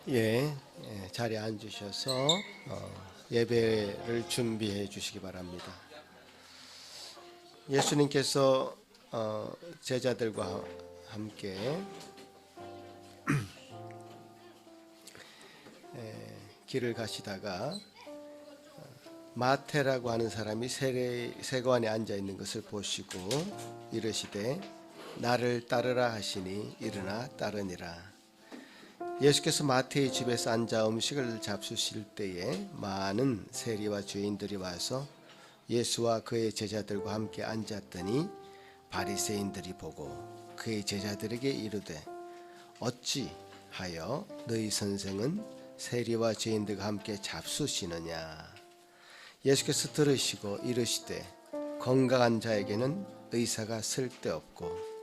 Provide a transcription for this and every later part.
자리에 앉으셔서 예배를 준비해 주시기 바랍니다. 예수님께서 제자들과 함께 길을 가시다가 마태라고 하는 사람이 세관에 앉아 있는 것을 보시고 이르시되 나를 따르라 하시니 일어나 따르니라. 예수께서 마태의 집에서 앉아 음식을 잡수실 때에 많은 세리와 죄인들이 와서 예수와 그의 제자들과 함께 앉았더니 바리새인들이 보고 그의 제자들에게 이르되 어찌하여 너희 선생은 세리와 죄인들과 함께 잡수시느냐. 예수께서 들으시고 이르시되 건강한 자에게는 의사가 쓸데없고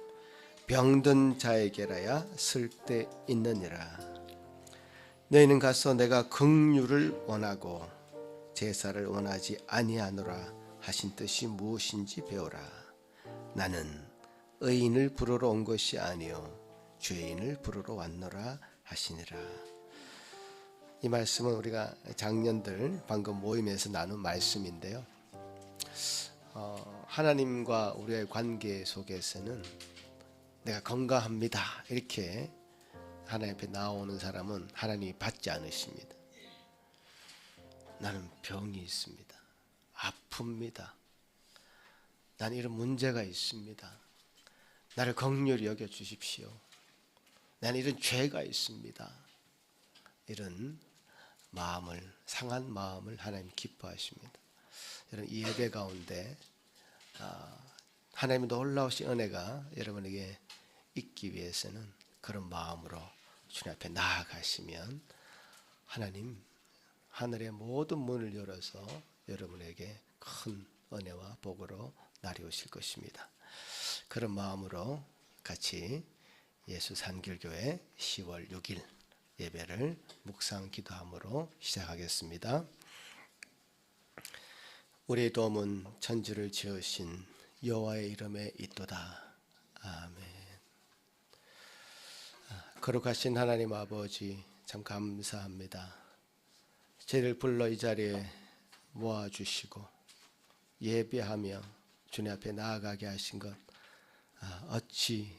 병든 자에게라야 쓸데있느니라. 너희는 가서 내가 긍휼을 원하고 제사를 원하지 아니하노라 하신 뜻이 무엇인지 배우라. 나는 의인을 부르러 온 것이 아니요 죄인을 부르러 왔노라 하시니라. 이 말씀은 우리가 작년들 방금 모임에서 나눈 말씀인데요. 하나님과 우리의 관계 속에서는 내가 건강합니다 이렇게 하나님 앞에 나오는 사람은 하나님이 받지 않으십니다. 나는 병이 있습니다. 아픕니다. 나는 이런 문제가 있습니다. 나를 긍휼히 여겨 주십시오. 나는 이런 죄가 있습니다. 이런 마음을, 상한 마음을 하나님 기뻐하십니다. 여러분, 이 예배 가운데 하나님의 놀라우신 은혜가 여러분에게 있기 위해서는 그런 마음으로 주님 앞에 나아가시면 하나님 하늘의 모든 문을 열어서 여러분에게 큰 은혜와 복으로 날이 오실 것입니다. 그런 마음으로 같이 예수 산길교회 10월 6일 예배를 묵상 기도함으로 시작하겠습니다. 우리의 도움은 천지를 지으신 여호와의 이름에 있도다. 아멘. 거룩하신 하나님 아버지, 참 감사합니다. 저희를 불러 이 자리에 모아주시고 예배하며 주님 앞에 나아가게 하신 것 어찌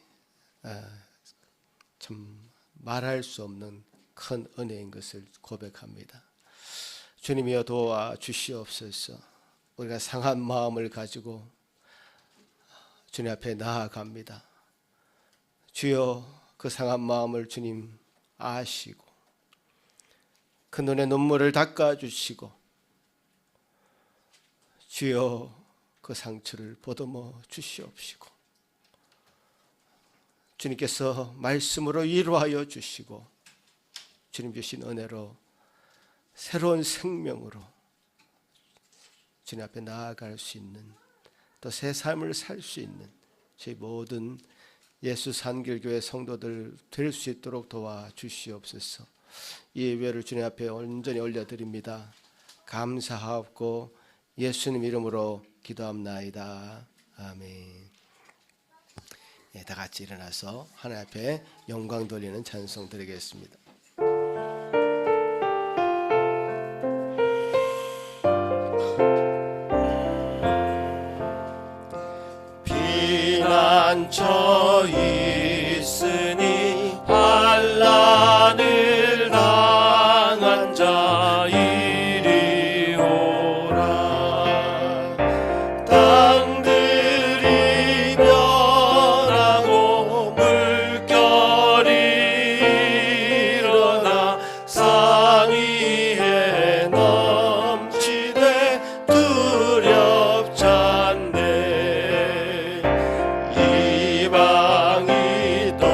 참 말할 수 없는 큰 은혜인 것을 고백합니다. 주님이여 도와주시옵소서. 우리가 상한 마음을 가지고 주님 앞에 나아갑니다. 주여, 그 상한 마음을 주님 아시고 그 눈의 눈물을 닦아주시고 주여, 그 상처를 보듬어 주시옵시고 주님께서 말씀으로 위로하여 주시고 주님 주신 은혜로 새로운 생명으로 주님 앞에 나아갈 수 있는 또 새 삶을 살 수 있는 저희 모든 예수 산길교회 성도들 될 수 있도록 도와주시옵소서. 이 예배를 주님 앞에 온전히 올려드립니다. 감사하옵고 예수님 이름으로 기도합나이다. 아멘. 다 같이 일어나서 하나님 앞에 영광 돌리는 찬송 드리겠습니다. 피난처 있으니 환난을 당한 자 이리 오라. 땅들이 변하고 물결이 일어나 상위에 넘치되 두렵지 않네. 이방이 또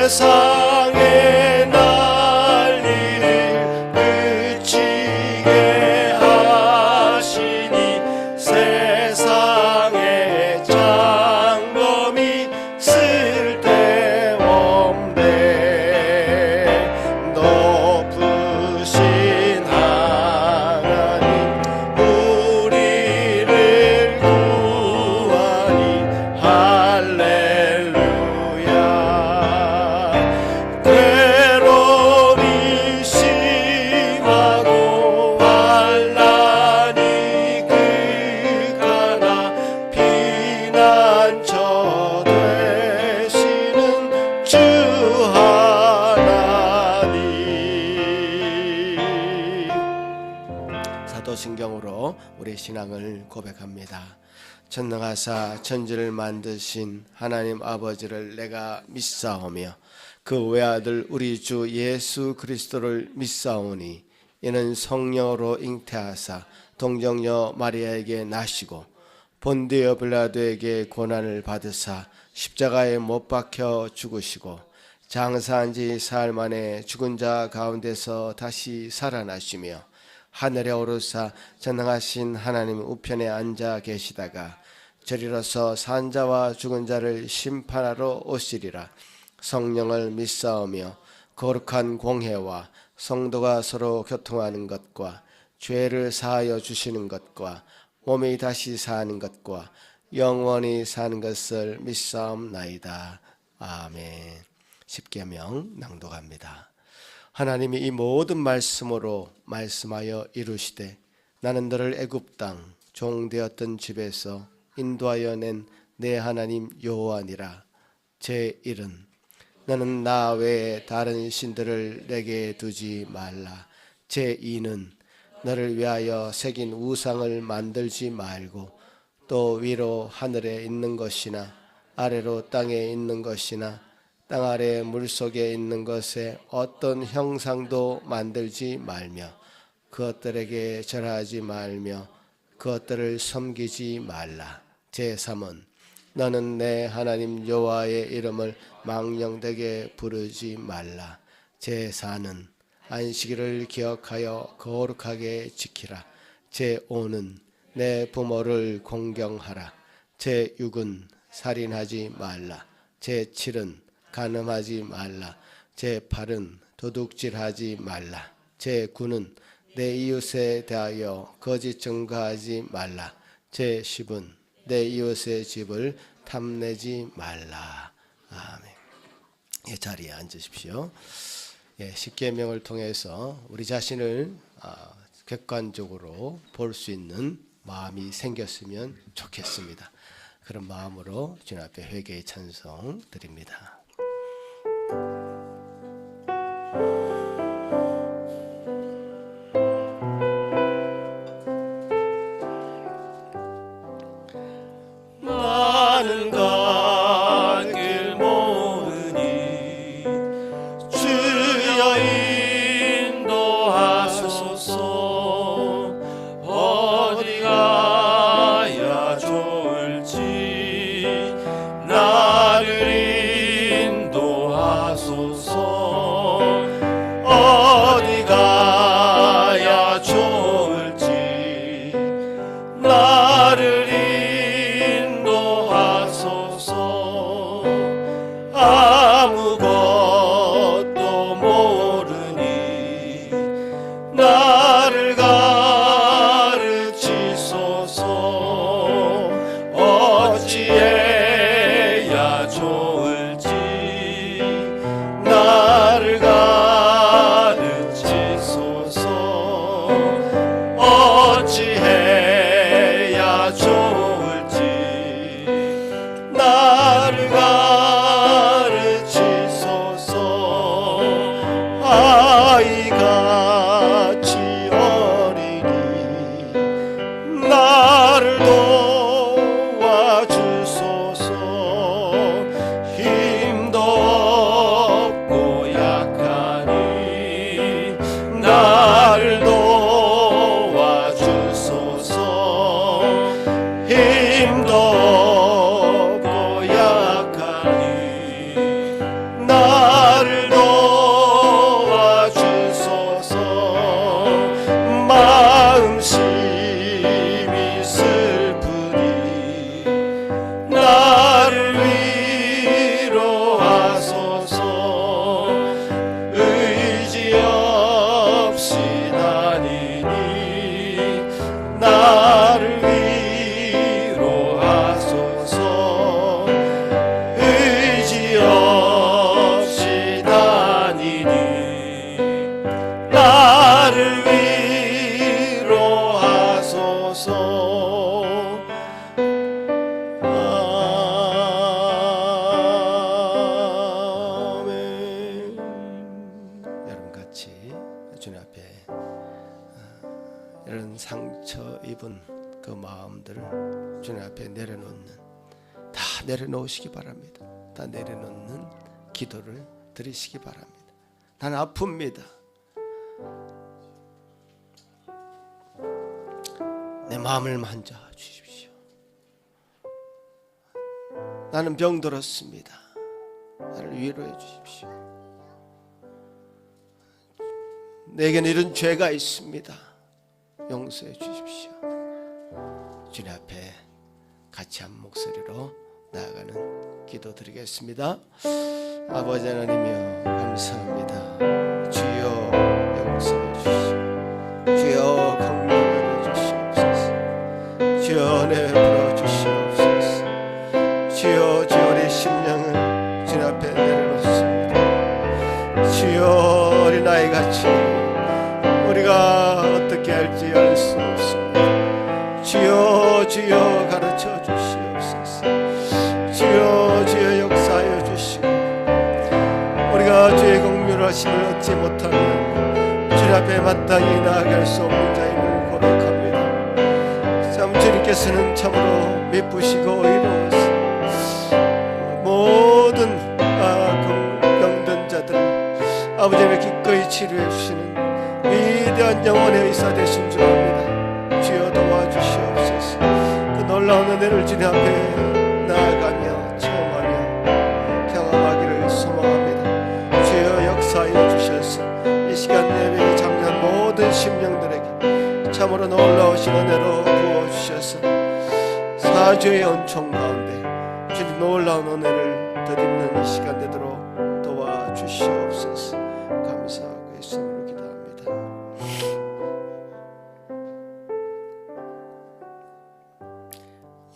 세상의 난리를 그치게 하시니 세상의 장검이 쓸데없네. 높으신 하나님 우리를 구하니 할렐루야. 괴로움이 심하고 환난이 극하나 피난처 되시는 주 하나님. 사도신경으로 우리 신앙을 고백합니다. 전능하사 천지를 만드신 하나님 아버지를 내가 믿사오며 그 외아들 우리 주 예수 그리스도를 믿사오니 이는 성령으로 잉태하사 동정녀 마리아에게 나시고 본디오 빌라도에게 고난을 받으사 십자가에 못 박혀 죽으시고 장사한 지 사흘 만에 죽은 자 가운데서 다시 살아나시며 하늘에 오르사 전능하신 하나님 우편에 앉아 계시다가 저리로서 산 자와 죽은 자를 심판하러 오시리라. 성령을 믿사오며 거룩한 공회와 성도가 서로 교통하는 것과 죄를 사하여 주시는 것과 몸이 다시 사는 것과 영원히 사는 것을 믿사옵나이다. 아멘. 십계명 낭독합니다. 하나님이 이 모든 말씀으로 말씀하여 이루시되 나는 너를 애굽 땅 종되었던 집에서 인도하여 낸 내 하나님 여호와니라. 제1은 너는 나 외에 다른 신들을 내게 두지 말라. 제2는 너를 위하여 새긴 우상을 만들지 말고 또 위로 하늘에 있는 것이나 아래로 땅에 있는 것이나 땅 아래 물속에 있는 것에 어떤 형상도 만들지 말며 그것들에게 절하지 말며 그것들을 섬기지 말라. 제3은 너는 내 하나님 여호와의 이름을 망령되게 부르지 말라. 제4는 안식일을 기억하여 거룩하게 지키라. 제5는 내 부모를 공경하라. 제6은 살인하지 말라. 제7은 간음하지 말라. 제8은 도둑질하지 말라. 제9는 내 이웃에 대하여 거짓 증거하지 말라. 제10은 내 이웃의 집을 탐내지 말라. 아멘. 예, 자리에 앉으십시오. 예, 십계명을 통해서 우리 자신을 객관적으로 볼 수 있는 마음이 생겼으면 좋겠습니다. 그런 마음으로 주님 앞에 회개의 찬송 드립니다. 나는 갈 길 모르니 주여 인도하소서. 어디 가야 좋을지 나를 인도하소서. 어디 가야 좋을지 나를 아무것도 모르니 나를 가르치소서. 어찌해야 좋을지 나를 가르치소서. 어찌해야 좋을지 나를 가르치소서. 상처 입은 그 마음들을 주님 앞에 내려놓는, 다 내려놓으시기 바랍니다. 다 내려놓는 기도를 드리시기 바랍니다. 나는 아픕니다. 내 마음을 만져 주십시오. 나는 병들었습니다. 나를 위로해 주십시오. 내게는 이런 죄가 있습니다. 용서해 주십시오. 주님 앞에 같이 한 목소리로 나아가는 기도 드리겠습니다. 아버지 하나님이여 감사합니다. 주여 용서해 주시오. 주여 긍휼히 여겨주시옵소서. 주여 은혜 베풀어 주시옵소서. 주여 우리 심령을 주님 앞에 내려놓습니다. 주여 어린아이같이 우리가 어떻게 할지 알 수 없습니다. 주여 가르쳐 주시옵소서. 주여 역사하여 주시고, 우리가 주의 긍휼하심을 얻지 못하면 주님 앞에 마땅히 나아갈 수 없는 자임을 고백합니다. 참 주님께서는 참으로 미쁘시고 의로우시고 모든 병든 자들 아버지를 기꺼이 치료해 주시는 위대한 영혼의 의사 되신 줄 압니다. 주여 도와주시옵소서. 그 놀라운 은혜를 주님 앞에 나아가며 체험하며 경험하기를 소망합니다. 주여 역사하여 주셔서 이 시간 예배에 참여한 모든 심령들에게 참으로 놀라우신 은혜로 부어주셔서 사죄의 은총 가운데 주님 놀라운 은혜를 덧입는 이 시간 되도록 도와주시옵소서. 감사하고 예수님으로 기도합니다.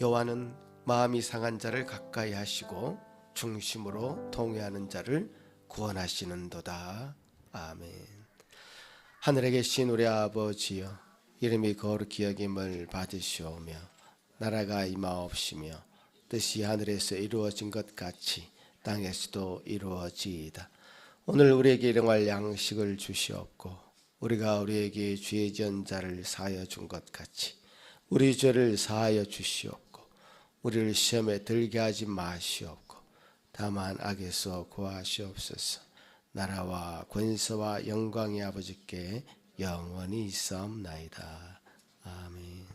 여호와는 마음이 상한 자를 가까이 하시고 중심으로 통회하는 자를 구원하시는도다. 아멘. 하늘에 계신 우리 아버지여, 이름이 거룩히 여김을 받으시오며 나라가 임하옵시며 뜻이 하늘에서 이루어진 것 같이 땅에서도 이루어지이다. 오늘 우리에게 일용할 양식을 주시옵고, 우리가 우리에게 죄 지은 자를 사하여 준 것 같이 우리 죄를 사하여 주시옵고, 우리를 시험에 들게 하지 마시옵고 다만 악에서 구하시옵소서. 나라와 권세와 영광이 아버지께 영원히 있사옵나이다. 아멘.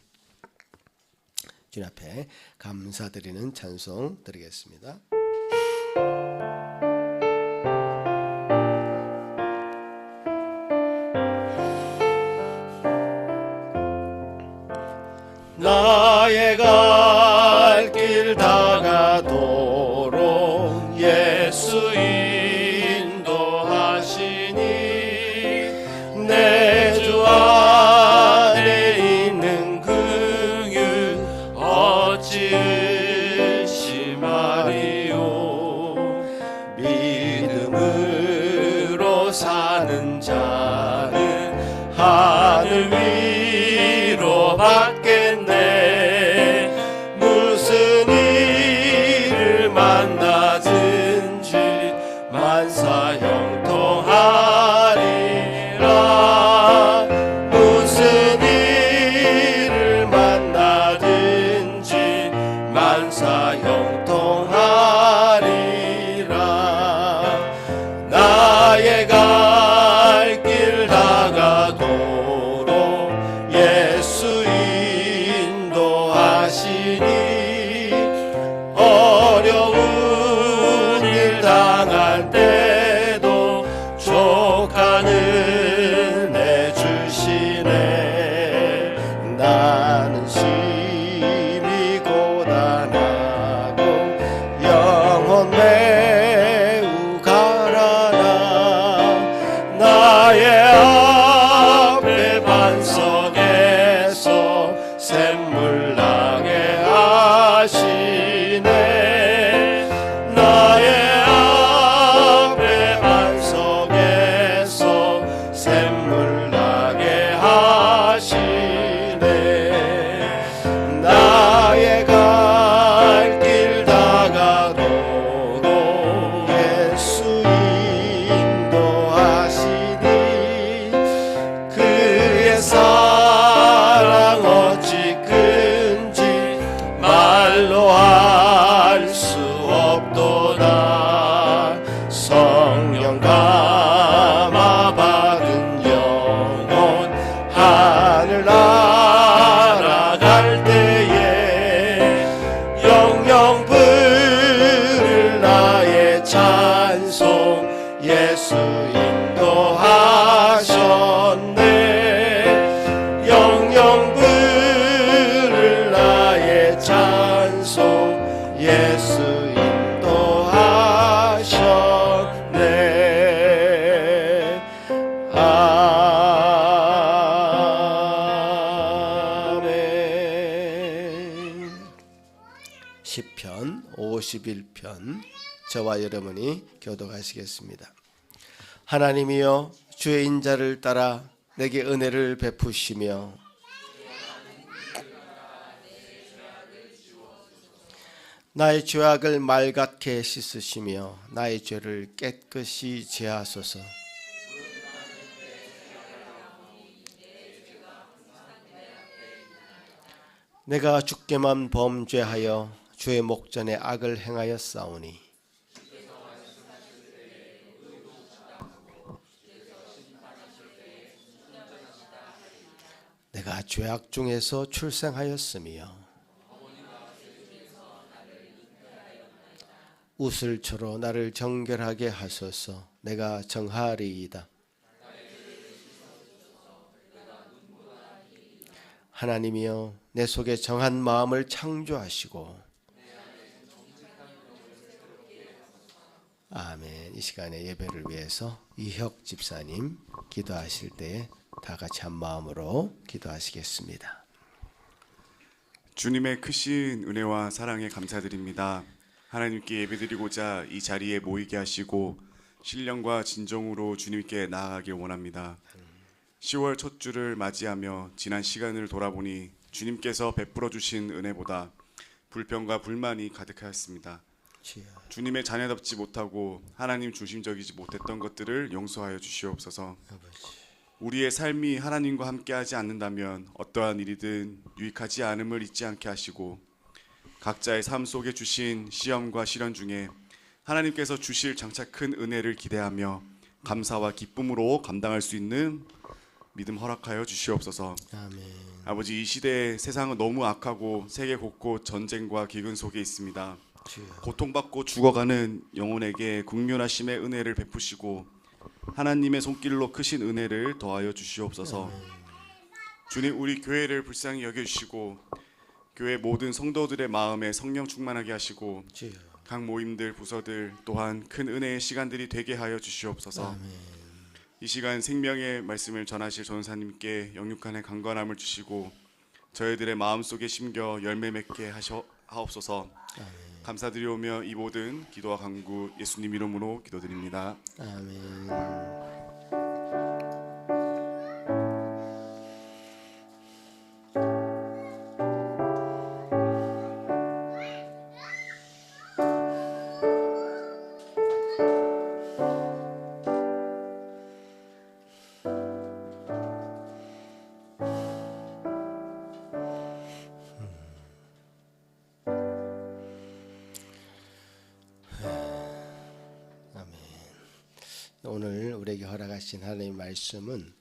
주님 앞에 감사드리는 찬송 드리겠습니다. 나의 갈 길 다가도록 예수 인도하시니 내 주 안에 있는 긍휼 어찌 의심하리요. 믿음으로 사는 자는 하늘 위로 받겠네. 무슨 일을 만나든지 만사 형통하리라. 무슨 일을 만나든지 만사 형통하리라. 나의 갈 길 다가도록 예수 인도하시니 어려운 일 당할 때도 성령 감화받은 영혼 하늘 날아갈 때에 영영 부를 나의 찬송 예수 인도하셨네 영영 부를 나의 찬송 예수 인도하셨네 아멘. 시편 51편 저와 여러분이 교독하시겠습니다. 하나님이여 주의 인자를 따라 내게 은혜를 베푸시며 나의 죄악을 맑게 씻으시며 나의 죄를 깨끗이 제하소서. 내가 주께만 범죄하여 주의 목전에 악을 행하였사오니 내가 죄악 중에서 출생하였으며 우슬초로 나를 정결하게 하소서. 내가 정하리이다. 하나님이여 내 속에 정한 마음을 창조하시고 아멘. 이 시간에 예배를 위해서 이혁 집사님 기도하실 때에 다 같이 한 마음으로 기도하시겠습니다. 주님의 크신 은혜와 사랑에 감사드립니다. 하나님께 예배드리고자 이 자리에 모이게 하시고 신령과 진정으로 주님께 나아가길 원합니다. 10월 첫 주를 맞이하며 지난 시간을 돌아보니 주님께서 베풀어 주신 은혜보다 불평과 불만이 가득하였습니다. 주님의 자녀답지 못하고 하나님 중심적이지 못했던 것들을 용서하여 주시옵소서. 우리의 삶이 하나님과 함께하지 않는다면 어떠한 일이든 유익하지 않음을 잊지 않게 하시고 각자의 삶 속에 주신 시험과 시련 중에 하나님께서 주실 장차 큰 은혜를 기대하며 감사와 기쁨으로 감당할 수 있는 믿음 허락하여 주시옵소서. 아멘. 아버지, 이 시대에 세상은 너무 악하고 세계 곳곳 전쟁과 기근 속에 있습니다. 고통받고 죽어가는 영혼에게 국률하심의 은혜를 베푸시고 하나님의 손길로 크신 은혜를 더하여 주시옵소서. 주님, 우리 교회를 불쌍히 여겨주시고 교회 모든 성도들의 마음에 성령 충만하게 하시고 각 모임들, 부서들 또한 큰 은혜의 시간들이 되게 하여 주시옵소서. 아멘. 이 시간 생명의 말씀을 전하실 전사님께 영육간의 강건함을 주시고 저희들의 마음속에 심겨 열매 맺게 하옵소서. 감사드리오며 이 모든 기도와 간구 예수님 이름으로 기도드립니다. 아멘. 오늘 우리에게 허락하신 하나님의 말씀은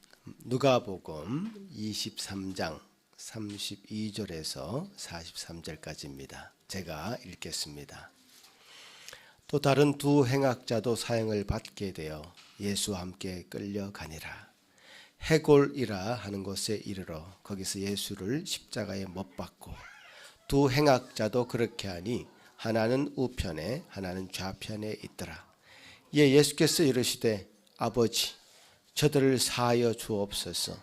누가복음 23장 32절에서 43절까지입니다. 제가 읽겠습니다. 또 다른 두 행악자도 사형을 받게 되어 예수와 함께 끌려가니라. 해골이라 하는 곳에 이르러 거기서 예수를 십자가에 못 박고 두 행악자도 그렇게 하니 하나는 우편에 하나는 좌편에 있더라. 이에 예수께서 이르시되 아버지 저들을 사하여 주옵소서.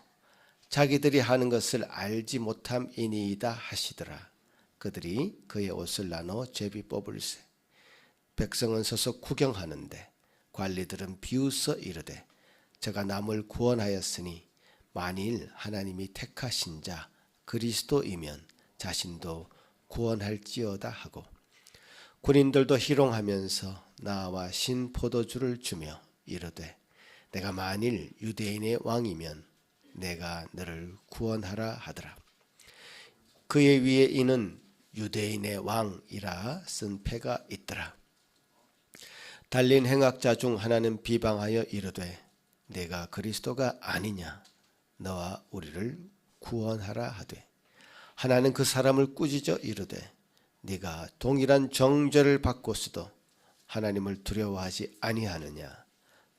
자기들이 하는 것을 알지 못함이니이다 하시더라. 그들이 그의 옷을 나눠 제비 뽑을세. 백성은 서서 구경하는데 관리들은 비웃어 이르되 저가 남을 구원하였으니 만일 하나님이 택하신 자 그리스도이면 자신도 구원할지어다 하고 군인들도 희롱하면서 나와 신 포도주를 주며 이르되 내가 만일 유대인의 왕이면 내가 너를 구원하라 하더라. 그의 위에 이는 유대인의 왕이라 쓴 패가 있더라. 달린 행악자 중 하나는 비방하여 이르되 내가 그리스도가 아니냐 너와 우리를 구원하라 하되 하나는 그 사람을 꾸짖어 이르되 네가 동일한 정죄를 받고서도 하나님을 두려워하지 아니하느냐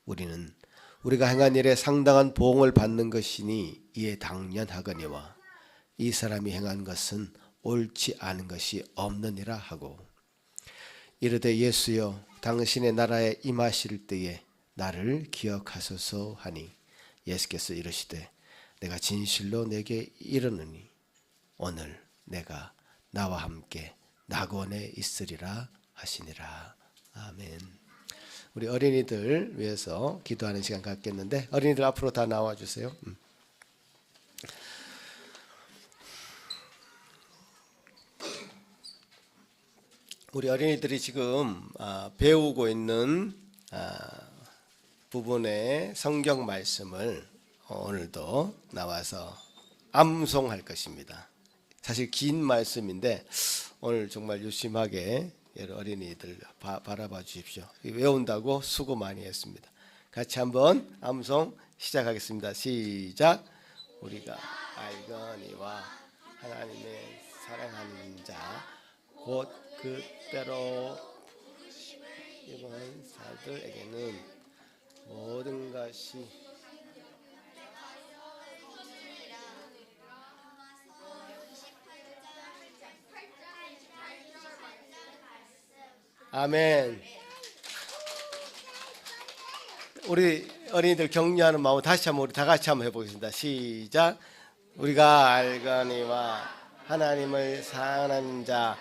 우리는 우리가 행한 일에 상당한 보응을 받는 것이니 이에 당연하거니와 이 사람이 행한 것은 옳지 않은 것이 없느니라 하고 이르되 예수여 당신의 나라에 임하실 때에 나를 기억하소서 하니 예수께서 이르시되 내가 진실로 내게 이르노니 오늘 내가 나와 함께 낙원에 있으리라 하시니라. 아멘. 우리 어린이들 위해서 기도하는 시간 갖겠는데 어린이들 앞으로 다 나와 주세요. 우리 어린이들이 지금 배우고 있는 부분의 성경 말씀을 오늘도 나와서 암송할 것입니다. 사실 긴 말씀인데 오늘 정말 유심하게 여러 어린이들 바라봐 주십시오. 외운다고 수고 많이 했습니다. 같이 한번 암송 시작하겠습니다. 시작. 우리가 알거니와 하나님의 사랑하는 자 곧 그 때로 이번 사들에게는 모든 것이 아멘. 우리 어린이들 격려하는 마음 다시 한번 우리 다 같이 한번 해보겠습니다. 시작. 우리가 알거니와 하나님을 사랑하는 자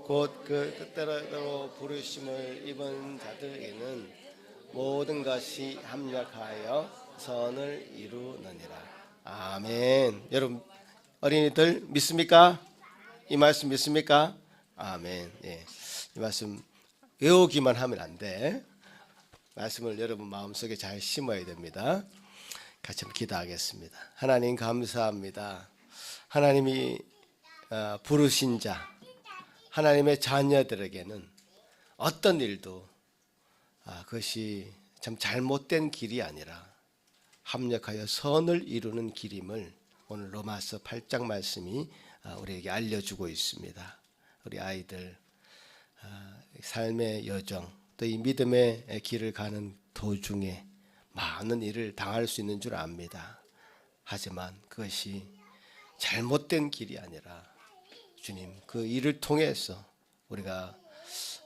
곧 그 뜻대로 부르심을 입은 자들에게는 모든 것이 합력하여 선을 이루느니라. 아멘. 여러분 어린이들 믿습니까? 이 말씀 믿습니까? 아멘. 예. 이 말씀 외우기만 하면 안 돼. 말씀을 여러분 마음속에 잘 심어야 됩니다. 같이 한번 기도하겠습니다. 하나님 감사합니다. 하나님이 부르신 자 하나님의 자녀들에게는 어떤 일도 그것이 참 잘못된 길이 아니라 합력하여 선을 이루는 길임을 오늘 로마서 8장 말씀이 우리에게 알려주고 있습니다. 우리 아이들 삶의 여정 또 이 믿음의 길을 가는 도중에 많은 일을 당할 수 있는 줄 압니다. 하지만 그것이 잘못된 길이 아니라 주님 그 일을 통해서 우리가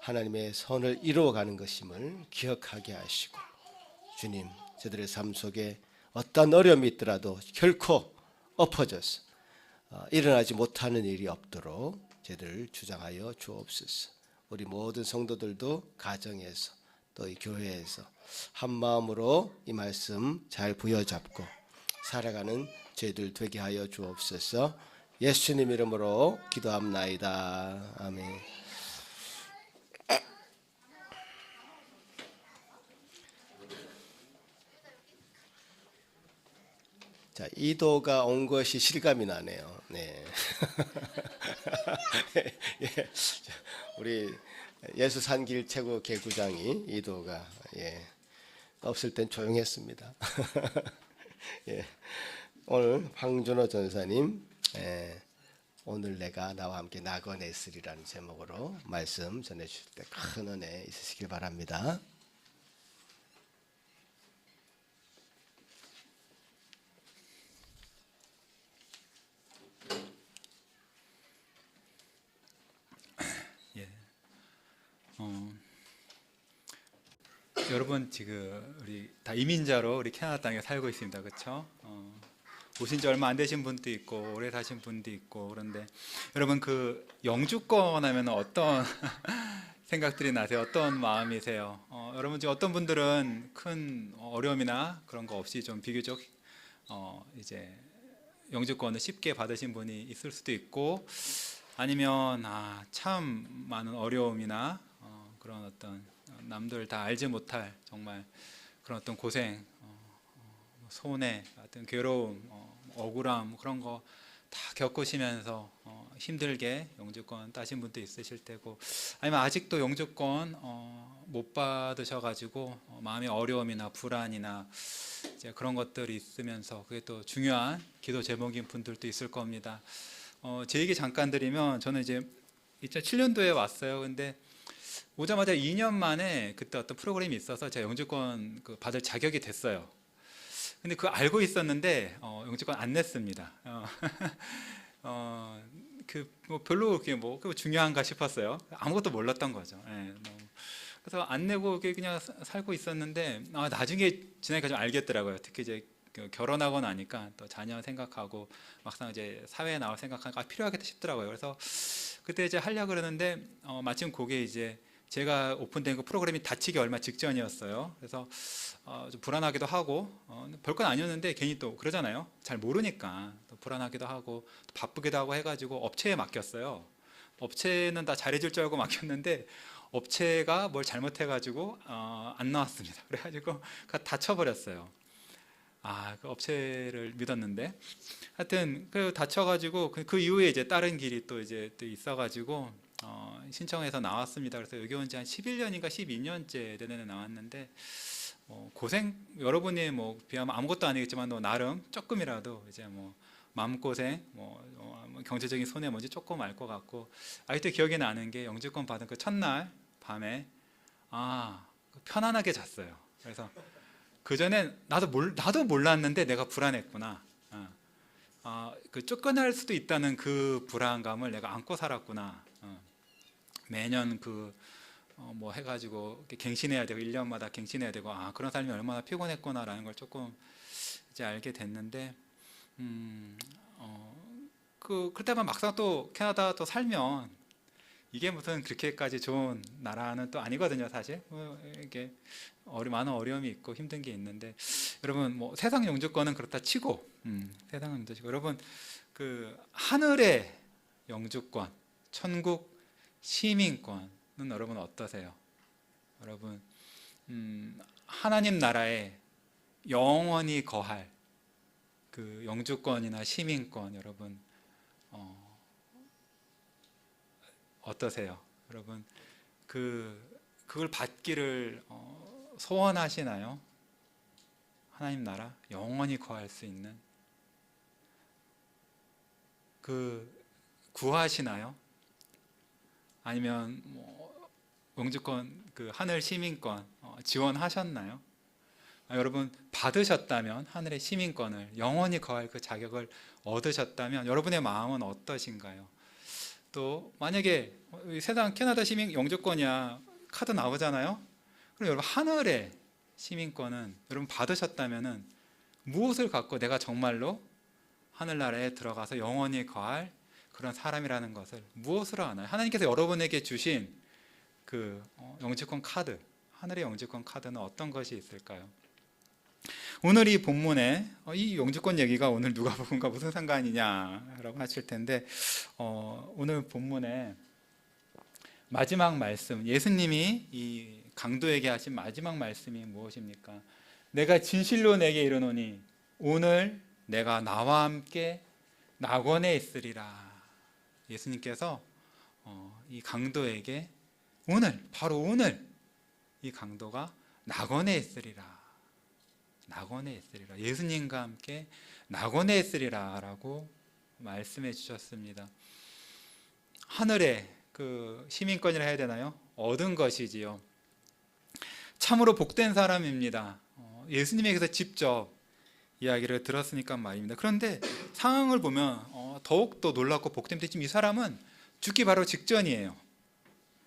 하나님의 선을 이루어가는 것임을 기억하게 하시고 주님 저들의 삶 속에 어떤 어려움이 있더라도 결코 엎어져서 일어나지 못하는 일이 없도록 저들을 주장하여 주옵소서. 우리 모든 성도들도 가정에서 또 이 교회에서 한 마음으로 이 말씀 잘 부여잡고 살아가는 저희들 되게 하여 주옵소서. 예수님 이름으로 기도합나이다. 아멘. 자, 이도가 온 것이 실감이 나네요. 네. 예. 우리 예수 산길 최고 개구장이 이도가 없을 땐 조용했습니다. 예. 오늘 황준호 전사님 오늘 내가 나와 함께 낙원에 있으리라는 제목으로 말씀 전해주실 때 큰 은혜 있으시길 바랍니다. 여러분 지금 우리 다 이민자로 우리 캐나다 땅에 살고 있습니다. 그렇죠? 오신 지 얼마 안 되신 분도 있고 오래 사신 분도 있고 그런데 여러분 그 영주권 하면 어떤 생각들이 나세요? 어떤 마음이세요? 여러분 지금 어떤 분들은 큰 어려움이나 그런 거 없이 좀 비교적 이제 영주권을 쉽게 받으신 분이 있을 수도 있고 아니면 참 많은 어려움이나 그런 어떤 남들 다 알지 못할 정말 그런 어떤 고생, 손해, 어떤 괴로움, 억울함 그런 거 다 겪으시면서 힘들게 영주권 따신 분도 있으실 테고, 아니면 아직도 영주권 못 받으셔가지고 마음의 어려움이나 불안이나 이제 그런 것들이 있으면서 그게 또 중요한 기도 제목인 분들도 있을 겁니다. 제 얘기 잠깐 드리면, 저는 이제 2007년도에 왔어요. 근데 오자마자 2년 만에 그때 어떤 프로그램이 있어서 제가 영주권 받을 자격이 됐어요. 근데 그거 알고 있었는데 영주권 안 냈습니다. 뭐 별로 그렇게 뭐 중요한가 싶었어요. 아무것도 몰랐던 거죠. 예, 그래서 안 내고 그냥 살고 있었는데 나중에 지나니까 좀 알겠더라고요. 특히 이제 결혼하고 나니까 또 자녀 생각하고 막상 이제 사회에 나올 생각하니까 필요하겠다 싶더라고요. 그래서 그때 이제 하려고 그러는데 마침 그게 이제 제가 오픈된 그 프로그램이 닫히기 얼마 직전이었어요. 그래서 좀 불안하기도 하고 별건 아니었는데 괜히 또 그러잖아요. 잘 모르니까 또 불안하기도 하고 또 바쁘기도 하고 해가지고 업체에 맡겼어요. 업체는 다 잘해줄 줄 알고 맡겼는데 업체가 뭘 잘못해가지고 안 나왔습니다. 그래가지고 다쳐버렸어요. 그 업체를 믿었는데 하여튼 그 다쳐가지고 그 이후에 이제 다른 길이 또 이제 또 있어가지고 신청해서 나왔습니다. 그래서 여기 온 지 한 11년인가 12년째 내년에 나왔는데 고생, 여러분이 뭐 비하면 아무것도 아니겠지만 나름 조금이라도 이제 뭐 마음고생, 경제적인 손해 뭔지 조금 알 것 같고, 아직도 기억이 나는 게 영주권 받은 그 첫날 밤에 편안하게 잤어요. 그래서 그 전엔 나도 몰랐는데 내가 불안했구나. 그 쫓겨날 수도 있다는 그 불안감을 내가 안고 살았구나. 매년 뭐 해가지고 갱신해야 되고 1년마다 갱신해야 되고 그런 삶이 얼마나 피곤했구나라는 걸 조금 이제 알게 됐는데 그때만 막상 또 캐나다 또 살면 이게 무슨 그렇게까지 좋은 나라는 또 아니거든요, 사실. 이게 많은 어려움이 있고 힘든 게 있는데, 여러분 뭐 세상 영주권은 그렇다 치고 세상 영주권, 여러분 그 하늘의 영주권, 천국 시민권은 여러분 어떠세요? 여러분 하나님 나라에 영원히 거할 그 영주권이나 시민권, 여러분 어떠세요? 여러분 그걸 받기를 소원하시나요? 하나님 나라 영원히 거할 수 있는 구하시나요? 아니면 뭐 영주권 하늘 시민권 지원하셨나요? 여러분 받으셨다면, 하늘의 시민권을 영원히 거할 그 자격을 얻으셨다면 여러분의 마음은 어떠신가요? 또 만약에 세상 캐나다 시민 영주권이야 카드 나오잖아요. 그럼 여러분 하늘의 시민권은 여러분 받으셨다면은 무엇을 갖고 내가 정말로 하늘나라에 들어가서 영원히 거할 그런 사람이라는 것을 무엇으로 아나요? 하나님께서 여러분에게 주신 그 영주권 카드, 하늘의 영주권 카드는 어떤 것이 있을까요? 오늘 이 본문에 이 영주권 얘기가 오늘 누가복음과 무슨 상관이냐라고 하실 텐데, 오늘 본문에 마지막 말씀, 예수님이 이 강도에게 하신 마지막 말씀이 무엇입니까? 내가 진실로 내게 이르노니 오늘 내가 나와 함께 낙원에 있으리라. 예수님께서 이 강도에게 바로 오늘 이 강도가 낙원에 있으리라. 낙원에 있으리라. 예수님과 함께 낙원에 있으리라 라고 말씀해 주셨습니다. 하늘의 그 시민권이라 해야 되나요? 얻은 것이지요. 참으로 복된 사람입니다. 예수님에게서 직접 이야기를 들었으니까 말입니다. 그런데 상황을 보면 더욱더 놀랍고 복된데, 지금 이 사람은 죽기 바로 직전이에요.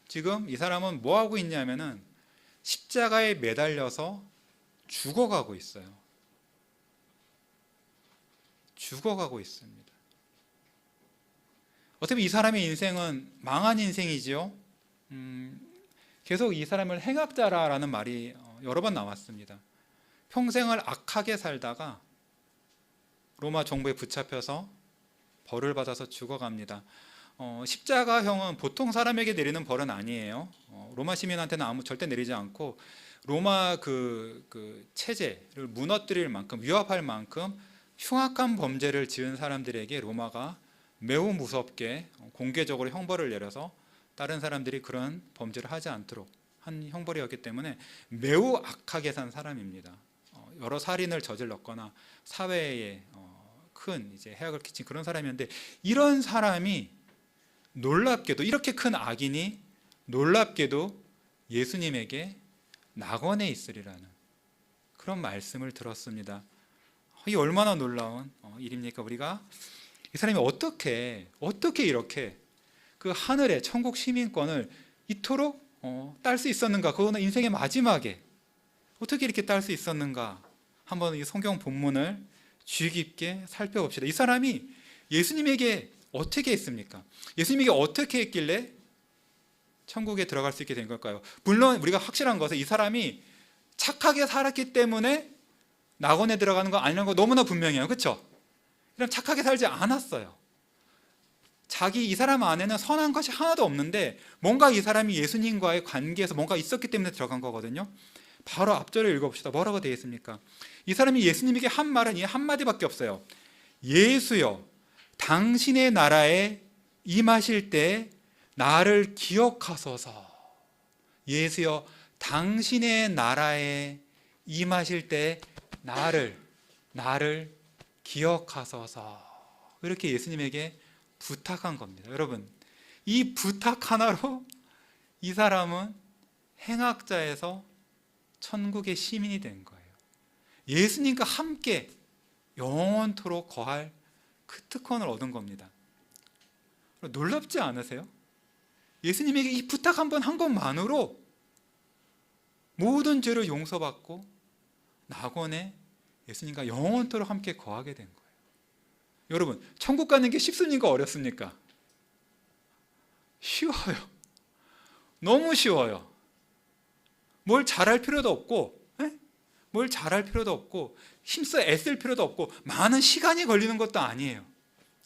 지금 이 사람은 뭐 하고 있냐면은 십자가에 매달려서 죽어가고 있어요. 죽어가고 있습니다. 어떻게 보면 이 사람의 인생은 망한 인생이지요. 계속 이 사람을 행악자라는 말이 여러 번 나왔습니다. 평생을 악하게 살다가 로마 정부에 붙잡혀서 벌을 받아서 죽어갑니다. 십자가형은 보통 사람에게 내리는 벌은 아니에요. 로마 시민한테는 절대 내리지 않고 로마 그 체제를 무너뜨릴 만큼, 위협할 만큼 흉악한 범죄를 지은 사람들에게 로마가 매우 무섭게 공개적으로 형벌을 내려서 다른 사람들이 그런 범죄를 하지 않도록 한 형벌이었기 때문에 매우 악하게 산 사람입니다. 여러 살인을 저질렀거나 사회에 큰 이제 해악을 끼친 그런 사람이었는데, 이런 사람이 놀랍게도, 이렇게 큰 악인이 놀랍게도 예수님에게 낙원에 있으리라는 그런 말씀을 들었습니다. 이게 얼마나 놀라운 일입니까? 우리가 이 사람이 어떻게 이렇게 그 하늘의 천국 시민권을 이토록 딸 수 있었는가? 그거는 인생의 마지막에 어떻게 이렇게 딸 수 있었는가? 한번 이 성경 본문을 주의 깊게 살펴봅시다. 이 사람이 예수님에게 어떻게 했습니까? 예수님에게 어떻게 했길래 천국에 들어갈 수 있게 된 걸까요? 물론 우리가 확실한 것은 이 사람이 착하게 살았기 때문에 낙원에 들어가는 거 아니라는 거 너무나 분명해요. 그렇죠? 그럼 착하게 살지 않았어요. 이 사람 안에는 선한 것이 하나도 없는데 뭔가 이 사람이 예수님과의 관계에서 뭔가 있었기 때문에 들어간 거거든요. 바로 앞절을 읽어봅시다. 뭐라고 되어 있습니까? 이 사람이 예수님에게 한 말은 이 한마디밖에 없어요. 예수여, 당신의 나라에 임하실 때 나를 기억하소서. 예수여, 당신의 나라에 임하실 때 나를 기억하소서. 이렇게 예수님에게 부탁한 겁니다. 여러분, 이 부탁 하나로 이 사람은 행악자에서 천국의 시민이 된 거예요. 예수님과 함께 영원토록 거할 그 특권을 얻은 겁니다. 놀랍지 않으세요? 예수님에게 이 부탁 한 번 한 것만으로 모든 죄를 용서받고 낙원에 예수님과 영원토록 함께 거하게 된 거예요. 여러분, 천국 가는 게 쉽습니까? 어렵습니까? 쉬워요. 너무 쉬워요. 뭘 잘할 필요도 없고, 뭘 잘할 필요도 없고, 힘써 애쓸 필요도 없고, 많은 시간이 걸리는 것도 아니에요.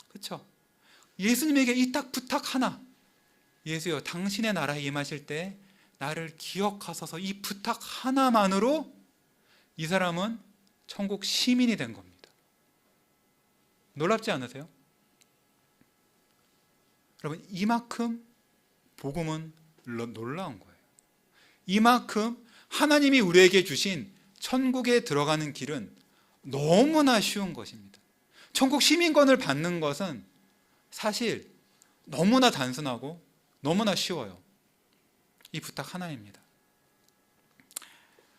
그렇죠? 예수님에게 이 딱 부탁 하나, 예수여, 당신의 나라에 임하실 때 나를 기억하소서, 이 부탁 하나만으로 이 사람은 천국 시민이 된 겁니다. 놀랍지 않으세요? 여러분, 이만큼 복음은 놀라운 거예요. 이만큼 하나님이 우리에게 주신 천국에 들어가는 길은 너무나 쉬운 것입니다. 천국 시민권을 받는 것은 사실 너무나 단순하고 너무나 쉬워요. 이 부탁 하나입니다.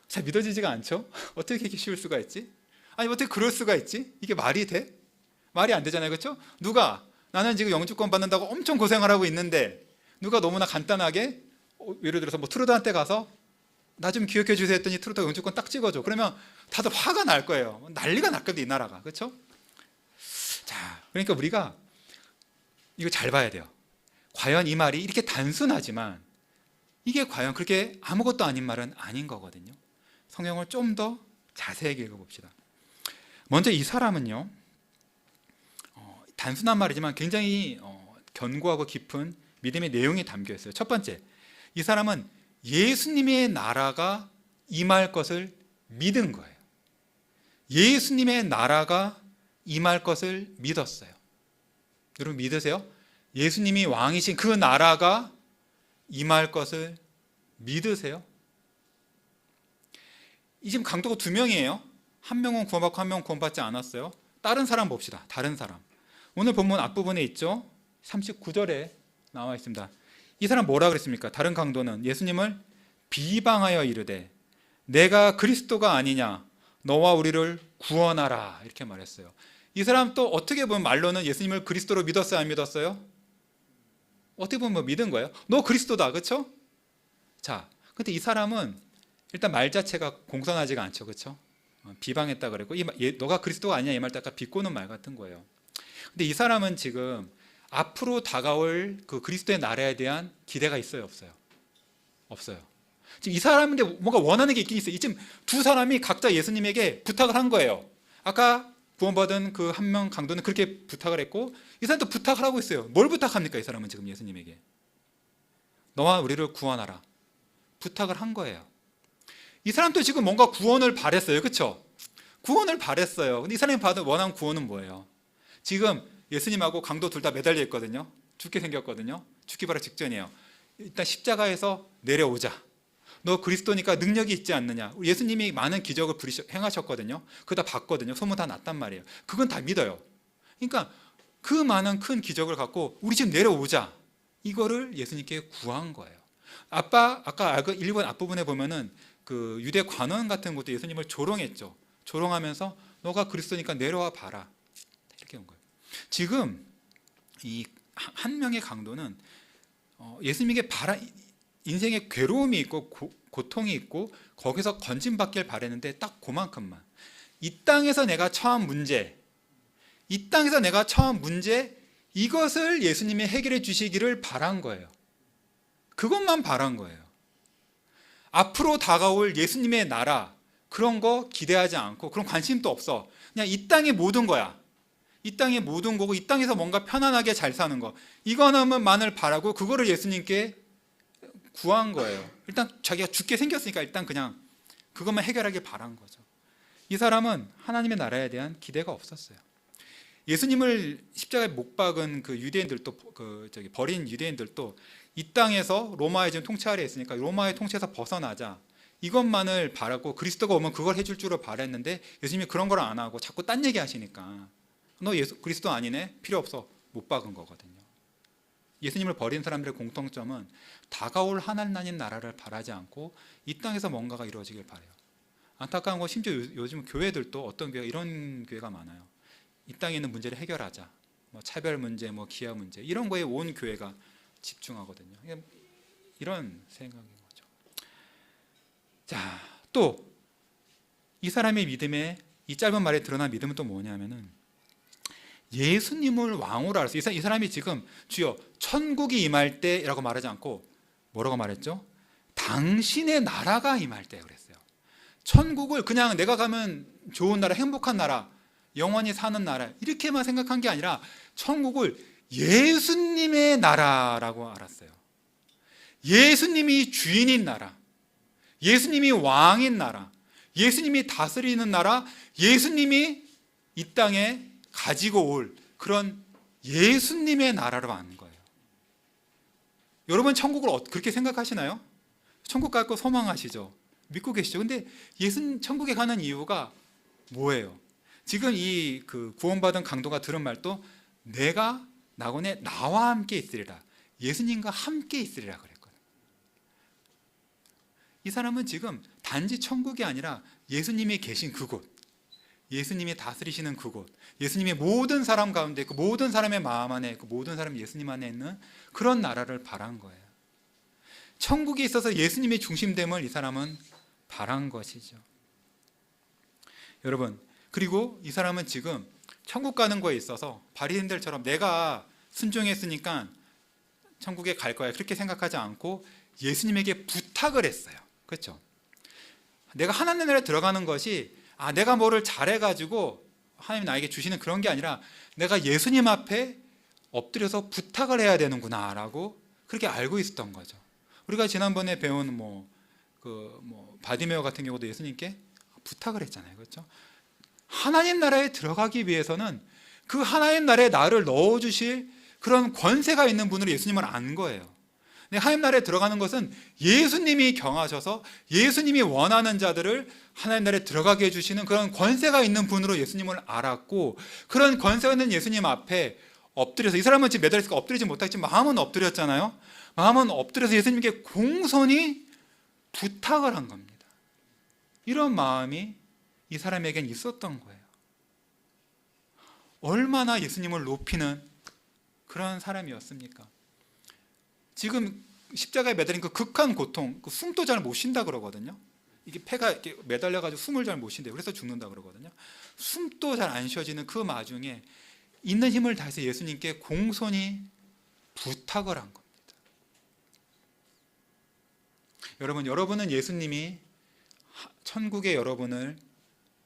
잘 믿어지지가 않죠? 어떻게 이렇게 쉬울 수가 있지? 아니, 어떻게 그럴 수가 있지? 이게 말이 돼? 말이 안 되잖아요. 그렇죠? 나는 지금 영주권 받는다고 엄청 고생을 하고 있는데 누가 너무나 간단하게 예를 들어서 뭐 트루도한테 가서 나 좀 기억해 주세요 했더니 트루도 영주권 딱 찍어줘. 그러면 다들 화가 날 거예요. 난리가 날 겁니다, 이 나라가. 그렇죠? 자, 그러니까 우리가 이거 잘 봐야 돼요. 과연 이 말이 이렇게 단순하지만 이게 과연 그렇게 아무것도 아닌 말은 아닌 거거든요. 성경을 좀 더 자세하게 읽어봅시다. 먼저 이 사람은요, 단순한 말이지만 굉장히 견고하고 깊은 믿음의 내용이 담겨 있어요. 첫 번째, 이 사람은 예수님의 나라가 임할 것을 믿은 거예요. 예수님의 나라가 임할 것을 믿었어요. 여러분 믿으세요? 예수님이 왕이신 그 나라가 임할 것을 믿으세요? 이 지금 강도가 두 명이에요. 한 명은 구원받고 한 명은 구원받지 않았어요. 다른 사람 봅시다. 다른 사람. 오늘 본문 앞부분에 있죠. 39절에 나와 있습니다. 이 사람 뭐라 그랬습니까? 다른 강도는 예수님을 비방하여 이르되 내가 그리스도가 아니냐, 너와 우리를 구원하라, 이렇게 말했어요. 이 사람 또 어떻게 보면 말로는 예수님을 그리스도로 믿었어요, 안 믿었어요? 어떻게 보면 믿은 거예요. 너 그리스도다, 그렇죠? 자, 근데 이 사람은 일단 말 자체가 공손하지가 않죠, 그렇죠? 비방했다 그랬고, 너가 그리스도가 아니냐 이 말 딱 비꼬는 말 같은 거예요. 근데 이 사람은 지금 앞으로 다가올 그 그리스도의 나라에 대한 기대가 있어요, 없어요? 없어요. 지금 이 사람인데 뭔가 원하는 게 있긴 있어요. 지금 두 사람이 각자 예수님에게 부탁을 한 거예요. 아까 구원받은 그 한 명 강도는 그렇게 부탁을 했고, 이 사람도 부탁을 하고 있어요. 뭘 부탁합니까? 이 사람은 지금 예수님에게 너와 우리를 구원하라 부탁을 한 거예요. 이 사람도 지금 뭔가 구원을 바랬어요, 그렇죠? 구원을 바랬어요. 근데 이 사람이 받은 원한 구원은 뭐예요? 지금 예수님하고 강도 둘 다 매달려 있거든요. 죽게 생겼거든요. 죽기 바로 직전이에요. 일단 십자가에서 내려오자. 너 그리스도니까 능력이 있지 않느냐. 예수님이 많은 기적을 행하셨거든요. 그거 다 봤거든요. 소문 다 났단 말이에요. 그건 다 믿어요. 그러니까 그 많은 큰 기적을 갖고 우리 집 내려오자. 이거를 예수님께 구한 거예요. 아까 1번 앞부분에 보면은 그 유대 관원 같은 것도 예수님을 조롱했죠. 조롱하면서 너가 그리스도니까 내려와 봐라. 이렇게 온 거예요. 지금 이 한 명의 강도는 예수님에게 인생에 괴로움이 있고 고통이 있고 거기서 건진받길 바랬는데 딱 그만큼만. 이 땅에서 내가 처한 문제, 이것을 예수님이 해결해 주시기를 바란 거예요. 그것만 바란 거예요. 앞으로 다가올 예수님의 나라, 그런 거 기대하지 않고 그런 관심도 없어. 그냥 이 땅의 모든 거야. 이 땅의 모든 거고 이 땅에서 뭔가 편안하게 잘 사는 거, 이거만을 바라고 그거를 예수님께 구한 거예요. 일단 자기가 죽게 생겼으니까 일단 그냥 그것만 해결하길 바란 거죠. 이 사람은 하나님의 나라에 대한 기대가 없었어요. 예수님을 십자가에 못 박은 그 유대인들도 버린 유대인들도 이 땅에서 로마의 지금 통치 아래에 있으니까 로마의 통치에서 벗어나자, 이것만을 바라고 그리스도가 오면 그걸 해줄 줄을 바랬는데 예수님이 그런 걸 안 하고 자꾸 딴 얘기 하시니까 너 그리스도 아니네? 필요 없어. 못 박은 거거든요. 예수님을 버린 사람들의 공통점은 다가올 하나님 나라를 바라지 않고 이 땅에서 뭔가가 이루어지길 바래요. 안타까운 건 심지어 요즘 교회들도 어떤 교회가 이런 교회가 많아요. 이 땅에 있는 문제를 해결하자. 뭐 차별 문제, 뭐 기아 문제, 이런 거에 온 교회가 집중하거든요. 이런 생각인 거죠. 자, 또 이 사람의 믿음에, 이 짧은 말에 드러난 믿음은 또 뭐냐면은 예수님을 왕으로 알았어요. 이 사람이 지금 주여 천국이 임할 때라고 말하지 않고 뭐라고 말했죠? 당신의 나라가 임할 때 그랬어요. 천국을 그냥 내가 가면 좋은 나라, 행복한 나라, 영원히 사는 나라 이렇게만 생각한 게 아니라 천국을 예수님의 나라라고 알았어요. 예수님이 주인인 나라, 예수님이 왕인 나라, 예수님이 다스리는 나라, 예수님이 이 땅에 가지고 올 그런 예수님의 나라로 아는 거예요. 여러분 천국을 그렇게 생각하시나요? 천국 갈 거 소망하시죠? 믿고 계시죠? 근데 천국에 가는 이유가 뭐예요? 지금 이 구원받은 강도가 들은 말도 내가 낙원에 나와 함께 있으리라, 예수님과 함께 있으리라 그랬거든요. 이 사람은 지금 단지 천국이 아니라 예수님이 계신 그곳, 예수님이 다스리시는 그곳, 예수님의 모든 사람 가운데 그 모든 사람의 마음 안에, 그 모든 사람이 예수님 안에 있는 그런 나라를 바란 거예요. 천국에 있어서 예수님의 중심됨을 이 사람은 바란 것이죠. 여러분, 그리고 이 사람은 지금 천국 가는 거에 있어서 바리새인들처럼 내가 순종했으니까 천국에 갈 거야 그렇게 생각하지 않고 예수님에게 부탁을 했어요. 그렇죠? 내가 하나님 나라에 들어가는 것이 내가 뭐를 잘해가지고 하나님 나에게 주시는 그런 게 아니라 내가 예수님 앞에 엎드려서 부탁을 해야 되는구나 라고 그렇게 알고 있었던 거죠. 우리가 지난번에 배운 바디메오 같은 경우도 예수님께 부탁을 했잖아요. 그렇죠? 하나님 나라에 들어가기 위해서는 그 하나님 나라에 나를 넣어주실 그런 권세가 있는 분으로 예수님을 안 거예요. 하나님 나라에 들어가는 것은 예수님이 경하셔서 예수님이 원하는 자들을 하나님 나라에 들어가게 해주시는 그런 권세가 있는 분으로 예수님을 알았고, 그런 권세가 있는 예수님 앞에 엎드려서, 이 사람은 지금 매달렸으니까 엎드리지 못하겠지만 마음은 엎드렸잖아요. 마음은 엎드려서 예수님께 공손히 부탁을 한 겁니다. 이런 마음이 이 사람에겐 있었던 거예요. 얼마나 예수님을 높이는 그런 사람이었습니까? 지금 십자가에 매달린 그 극한 고통, 그 숨도 잘 못 쉰다 그러거든요. 이게 폐가 이렇게 매달려가지고 숨을 잘 못 쉰대요. 그래서 죽는다 그러거든요. 숨도 잘 안 쉬어지는 그 마중에 있는 힘을 다해서 예수님께 공손히 부탁을 한 겁니다. 여러분은 예수님이 천국에 여러분을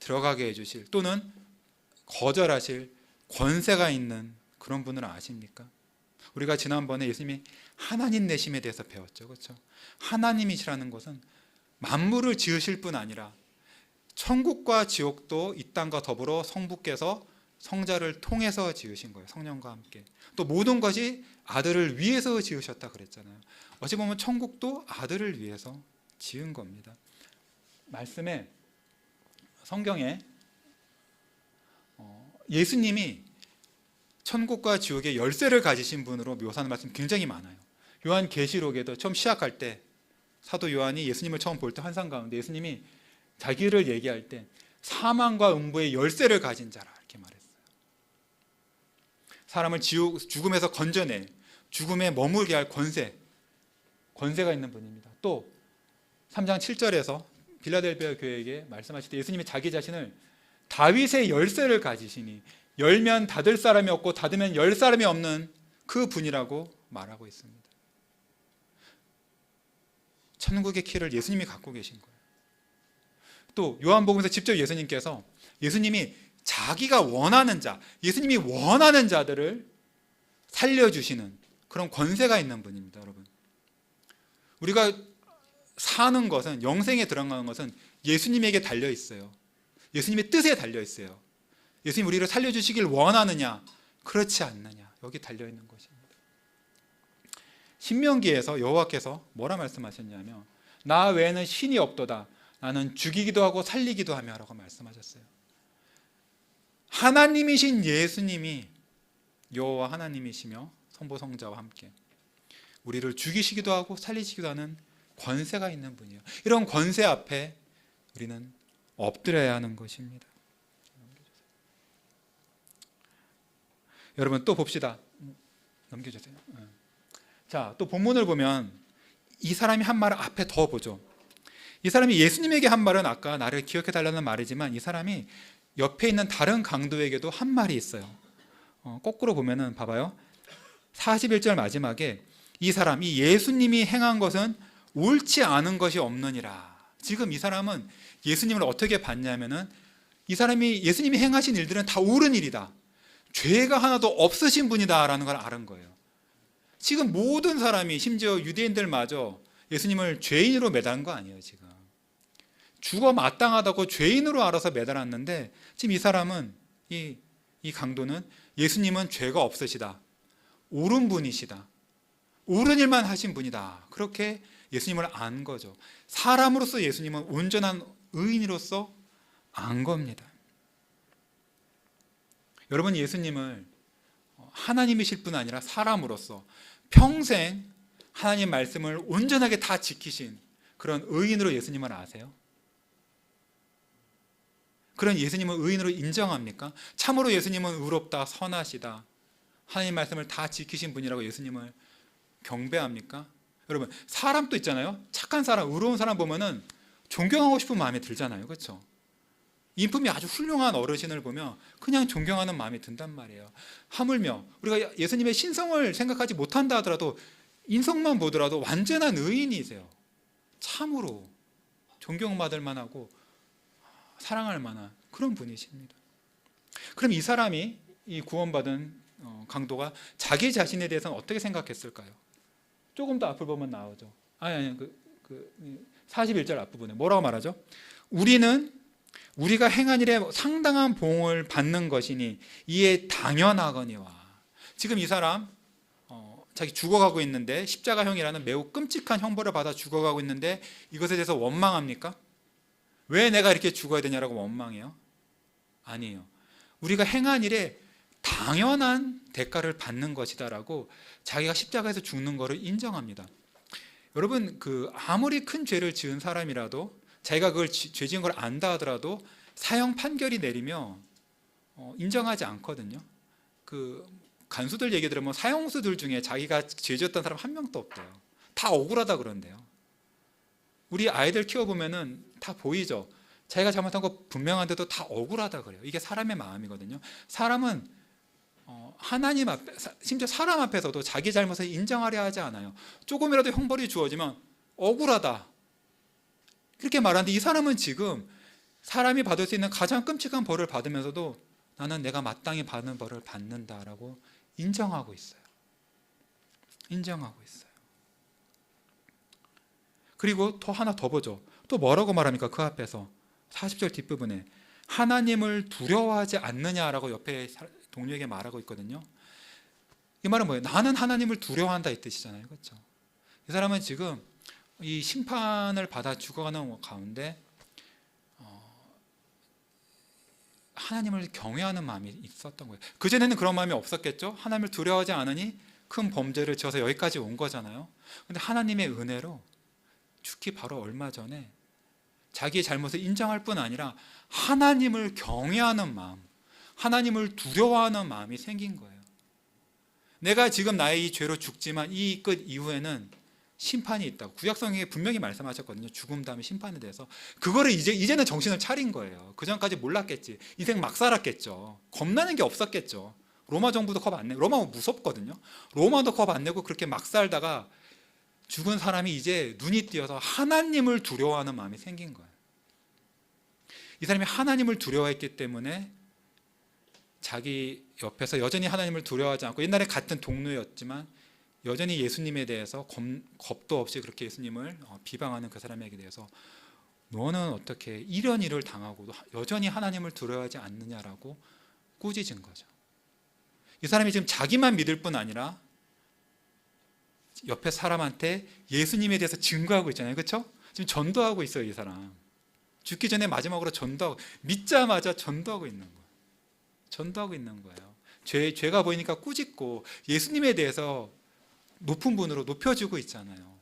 들어가게 해주실 또는 거절하실 권세가 있는 그런 분을 아십니까? 우리가 지난번에 예수님이 하나님 내심에 대해서 배웠죠. 그렇죠? 하나님이시라는 것은 만물을 지으실 뿐 아니라 천국과 지옥도 이 땅과 더불어 성부께서 성자를 통해서 지으신 거예요. 성령과 함께. 또 모든 것이 아들을 위해서 지으셨다 그랬잖아요. 어찌 보면 천국도 아들을 위해서 지은 겁니다. 말씀에, 성경에 예수님이 천국과 지옥의 열쇠를 가지신 분으로 묘사하는 말씀 굉장히 많아요. 요한계시록에도 처음 시작할 때 사도 요한이 예수님을 처음 볼 때 환상 가운데 예수님이 자기를 얘기할 때 사망과 음부의 열쇠를 가진 자라 이렇게 말했어요. 사람을 죽음에서 건져내 죽음에 머물게 할 권세가 있는 분입니다. 또 3장 7절에서 빌라델비아 교회에게 말씀하실 때 예수님이 자기 자신을 다윗의 열쇠를 가지시니 열면 닫을 사람이 없고 닫으면 열 사람이 없는 그 분이라고 말하고 있습니다. 천국의 키를 예수님이 갖고 계신 거예요. 또 요한복음에서 직접 예수님이 자기가 원하는 자, 예수님이 원하는 자들을 살려주시는 그런 권세가 있는 분입니다. 여러분, 우리가 사는 것은, 영생에 들어가는 것은 예수님에게 달려 있어요. 예수님의 뜻에 달려 있어요. 예수님 우리를 살려주시길 원하느냐 그렇지 않느냐 여기 달려 있는 것입니다. 신명기에서 여호와께서 뭐라 말씀하셨냐면 나 외에는 신이 없도다. 나는 죽이기도 하고 살리기도 하며 라고 말씀하셨어요. 하나님이신 예수님이 여호와 하나님이시며 성부 성자와 함께 우리를 죽이시기도 하고 살리시기도 하는 권세가 있는 분이에요. 이런 권세 앞에 우리는 엎드려야 하는 것입니다. 여러분 또 봅시다. 넘겨주세요. 자, 또 본문을 보면 이 사람이 한 말을 앞에 더 보죠. 이 사람이 예수님에게 한 말은 아까 나를 기억해달라는 말이지만 이 사람이 옆에 있는 다른 강도에게도 한 말이 있어요. 거꾸로 보면은 봐봐요. 41절 마지막에 이 예수님이 행한 것은 옳지 않은 것이 없느니라. 지금 이 사람은 예수님을 어떻게 봤냐면은 이 사람이 예수님이 행하신 일들은 다 옳은 일이다. 죄가 하나도 없으신 분이다라는 걸 아는 거예요. 지금 모든 사람이 심지어 유대인들마저 예수님을 죄인으로 매달은 거 아니에요. 지금 죽어 마땅하다고 죄인으로 알아서 매달았는데 지금 이 사람은 이 강도는 예수님은 죄가 없으시다. 옳은 분이시다. 옳은 일만 하신 분이다. 그렇게 예수님을 안 거죠. 사람으로서 예수님은 온전한 의인으로서 안 겁니다. 여러분 예수님을 하나님이실 뿐 아니라 사람으로서 평생 하나님 말씀을 온전하게 다 지키신 그런 의인으로 예수님을 아세요? 그런 예수님을 의인으로 인정합니까? 참으로 예수님은 의롭다, 선하시다, 하나님 말씀을 다 지키신 분이라고 예수님을 경배합니까? 여러분 사람도 있잖아요. 착한 사람, 의로운 사람 보면은 존경하고 싶은 마음이 들잖아요. 그렇죠? 인품이 아주 훌륭한 어르신을 보면 그냥 존경하는 마음이 든단 말이에요. 하물며 우리가 예수님의 신성을 생각하지 못한다 하더라도 인성만 보더라도 완전한 의인이세요. 참으로 존경받을 만하고 사랑할 만한 그런 분이십니다. 그럼 이 사람이 이 구원받은 강도가 자기 자신에 대해서는 어떻게 생각했을까요? 조금 더 앞을 보면 나오죠. 아니 41절 앞부분에 뭐라고 말하죠? 우리가 행한 일에 상당한 보응을 받는 것이니 이에 당연하거니와. 지금 이 사람 자기 죽어가고 있는데 십자가형이라는 매우 끔찍한 형벌을 받아 죽어가고 있는데 이것에 대해서 원망합니까? 왜 내가 이렇게 죽어야 되냐라고 원망해요? 아니에요. 우리가 행한 일에 당연한 대가를 받는 것이다라고 자기가 십자가에서 죽는 것을 인정합니다. 여러분 아무리 큰 죄를 지은 사람이라도 자기가 그걸 죄 지은 걸 안다 하더라도 사형 판결이 내리며 인정하지 않거든요. 간수들 얘기 들으면 사형수들 중에 자기가 죄 지었던 사람 한 명도 없대요. 다 억울하다 그런대요. 우리 아이들 키워보면은 다 보이죠. 자기가 잘못한 거 분명한데도 다 억울하다 그래요. 이게 사람의 마음이거든요. 사람은 하나님 앞에, 심지어 사람 앞에서도 자기 잘못을 인정하려 하지 않아요. 조금이라도 형벌이 주어지면 억울하다 그렇게 말하는데 이 사람은 지금 사람이 받을 수 있는 가장 끔찍한 벌을 받으면서도 나는 내가 마땅히 받는 벌을 받는다라고 인정하고 있어요. 인정하고 있어요. 그리고 또 하나 더 보죠. 또 뭐라고 말합니까? 그 앞에서 40절 뒷부분에 하나님을 두려워하지 않느냐라고 옆에 동료에게 말하고 있거든요. 이 말은 뭐예요? 나는 하나님을 두려워한다 이 뜻이잖아요. 그렇죠? 이 사람은 지금 이 심판을 받아 죽어가는 가운데 하나님을 경외하는 마음이 있었던 거예요. 그전에는 그런 마음이 없었겠죠. 하나님을 두려워하지 않으니 큰 범죄를 지어서 여기까지 온 거잖아요. 근데 하나님의 은혜로 죽기 바로 얼마 전에 자기의 잘못을 인정할 뿐 아니라 하나님을 경외하는 마음, 하나님을 두려워하는 마음이 생긴 거예요. 내가 지금 나의 이 죄로 죽지만 이 끝 이후에는 심판이 있다고 구약성경에 분명히 말씀하셨거든요. 죽음 다음에 심판에 대해서. 그거를 이제는 정신을 차린 거예요. 그 전까지 몰랐겠지. 인생 막 살았겠죠. 겁나는 게 없었겠죠. 로마 정부도 겁 안 내고, 로마 무섭거든요. 로마도 겁 안 내고 그렇게 막 살다가 죽은 사람이 이제 눈이 띄어서 하나님을 두려워하는 마음이 생긴 거예요. 이 사람이 하나님을 두려워했기 때문에 자기 옆에서 여전히 하나님을 두려워하지 않고, 옛날에 같은 동료였지만 여전히 예수님에 대해서 겁도 없이 그렇게 예수님을 비방하는 그 사람에게 대해서 너는 어떻게 이런 일을 당하고도 여전히 하나님을 두려워하지 않느냐라고 꾸짖은 거죠. 이 사람이 지금 자기만 믿을 뿐 아니라 옆에 사람한테 예수님에 대해서 증거하고 있잖아요. 그렇죠? 지금 전도하고 있어요. 이 사람 죽기 전에 마지막으로 전도하고, 믿자마자 전도하고 있는 거예요. 전도하고 있는 거예요. 죄가 보이니까 꾸짖고 예수님에 대해서 높은 분으로 높여주고 있잖아요.